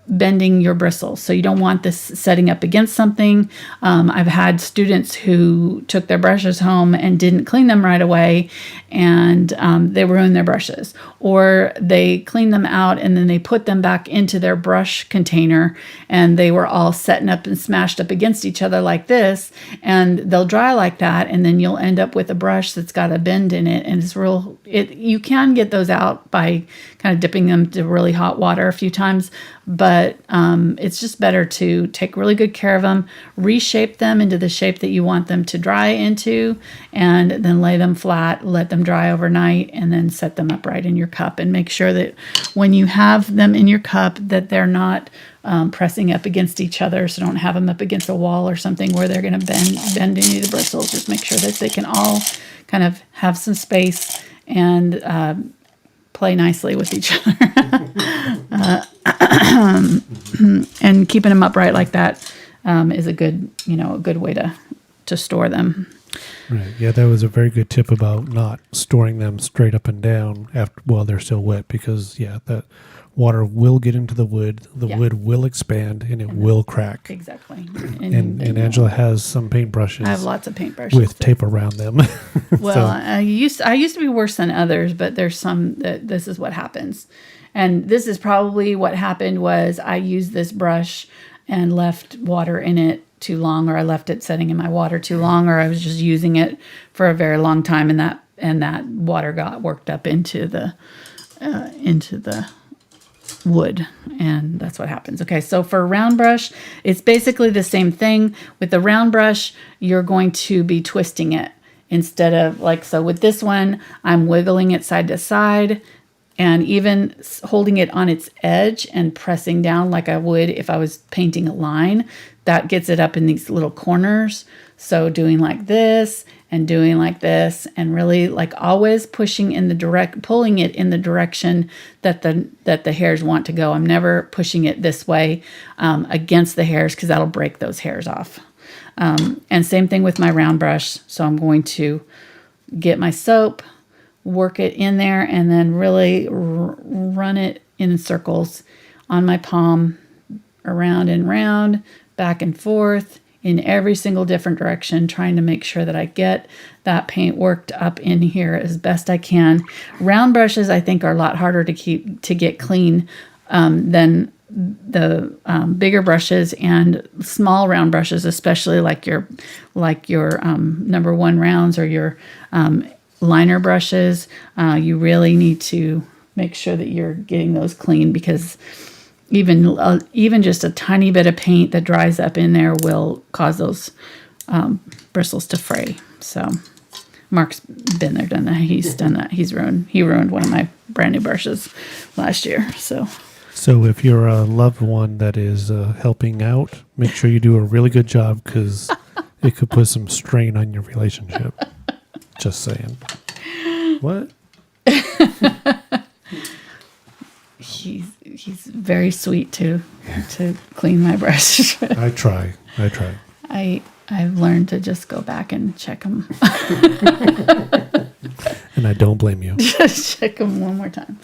bending your bristles. So you don't want this setting up against something. I've had students who took their brushes home and didn't clean them right away, and they ruined their brushes. Or they cleaned them out and then they put them back into their brush container and they were all setting up and smashed up against each other like this, and they'll dry like that, and then you'll end up with a brush that's got a bend in it, and you can get those out by kind of dipping them to really hot water a few times, but it's just better to take really good care of them, reshape them into the shape that you want them to dry into, and then lay them flat, let them dry overnight, and then set them upright in your cup. And make sure that when you have them in your cup that they're not pressing up against each other. So don't have them up against a wall or something where they're going to bend any of the bristles. Just make sure that they can all kind of have some space and play nicely with each other. And keeping them upright like that is a good way to store them. Right. Yeah, that was a very good tip about not storing them straight up and down while they're still wet, because that water will get into the wood. The wood will expand and it will crack. Exactly. And Angela has some paintbrushes. I have lots of paintbrushes with tape around them. Well, so. I used to be worse than others, but there's some that this is what happens. And this is probably what happened was I used this brush and left water in it too long, or I left it setting in my water too long, or I was just using it for a very long time, and that water got worked up into the wood, and that's what happens. Okay, so for a round brush, it's basically the same thing. With the round brush, you're going to be twisting it instead of so with this one, I'm wiggling it side to side and even holding it on its edge and pressing down like I would if I was painting a line. That gets it up in these little corners. So doing like this and doing like this, and really always pulling it in the direction that the hairs want to go. I'm never pushing it this way against the hairs, because that'll break those hairs off. And same thing with my round brush. So I'm going to get my soap, work it in there, and then really run it in circles on my palm, around and round, back and forth in every single different direction, trying to make sure that I get that paint worked up in here as best I can. Round brushes, I think, are a lot harder to get clean than the bigger brushes, and small round brushes, especially like your number 1 rounds or your liner brushes. You really need to make sure that you're getting those clean, because even just a tiny bit of paint that dries up in there will cause those bristles to fray. So Mark's been there, done that. He's done that. He ruined one of my brand new brushes last year. So if you're a loved one that is helping out, make sure you do a really good job, because it could put some strain on your relationship. Just saying. What? He's very sweet to clean my brush. I try. I've learned to just go back and check them. And I don't blame you. Just check them one more time.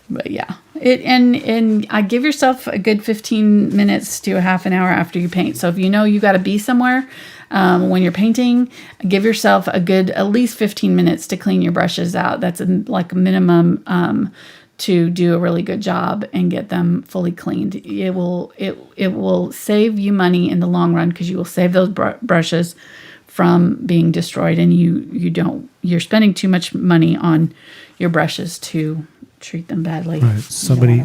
But yeah, and I give yourself a good 15 minutes to a half an hour after you paint. So if you know you got to be somewhere when you're painting, give yourself a good at least 15 minutes to clean your brushes out. That's a minimum to do a really good job and get them fully cleaned. It will save you money in the long run, because you will save those brushes from being destroyed, and you're spending too much money on your brushes to treat them badly. Right. Somebody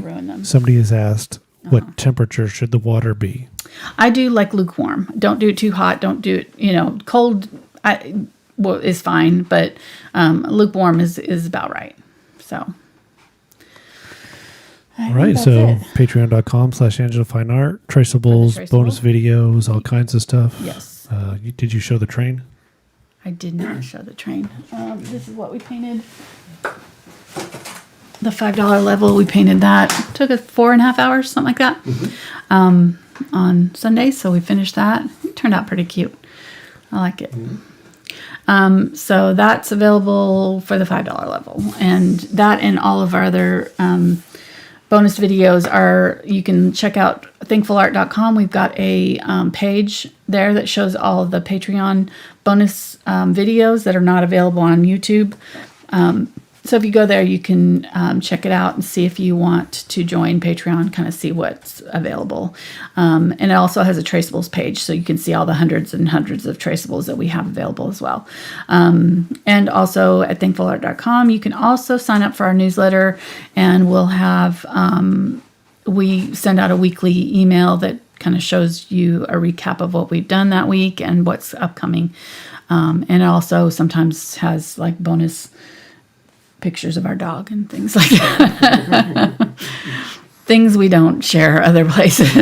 has asked, what temperature should the water be? I do like lukewarm. Don't do it too hot. Don't do it, cold is fine, but lukewarm is about right. So. All right, so patreon.com/AngelaFineArt, traceables, bonus videos, all kinds of stuff. Yes. Did you show the train? I did not show the train. This is what we painted. The $5 level, we painted that. Took us 4.5 hours, something like that, on Sunday. So we finished that. It turned out pretty cute. I like it. So that's available for the $5 level. And that and all of our other bonus videos you can check out thankfulart.com. We've got a page there that shows all of the Patreon bonus videos that are not available on YouTube. So if you go there, you can check it out and see if you want to join Patreon, kind of see what's available. And it also has a traceables page, so you can see all the hundreds and hundreds of traceables that we have available as well. And also at thankfulart.com, you can also sign up for our newsletter, and we'll have, we send out a weekly email that kind of shows you a recap of what we've done that week and what's upcoming. And it also sometimes has like bonus pictures of our dog and things like that. Things we don't share other places.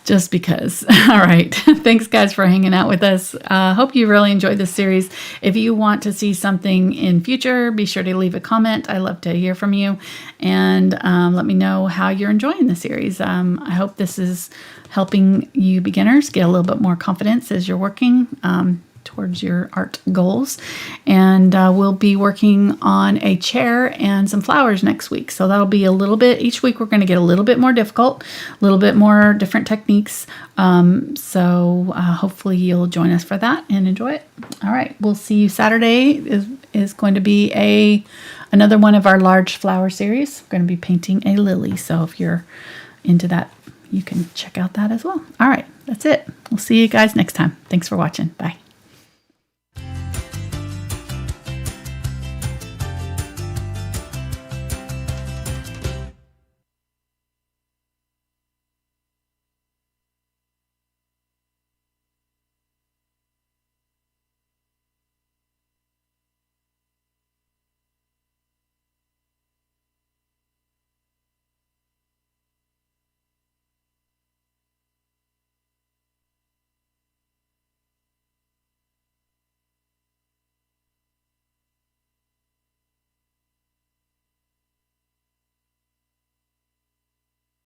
Just because. All right. Thanks, guys, for hanging out with us. Hope you really enjoyed this series. If you want to see something in future, be sure to leave a comment. I love to hear from you. And let me know how you're enjoying the series. I hope this is helping you beginners get a little bit more confidence as you're working towards your art goals. And we'll be working on a chair and some flowers next week. So that'll be a little bit, each week we're going to get a little bit more difficult, a little bit more different techniques. So hopefully you'll join us for that and enjoy it. All right. We'll see you Saturday is going to be another one of our large flower series. We're going to be painting a lily. So if you're into that, you can check out that as well. All right. That's it. We'll see you guys next time. Thanks for watching. Bye.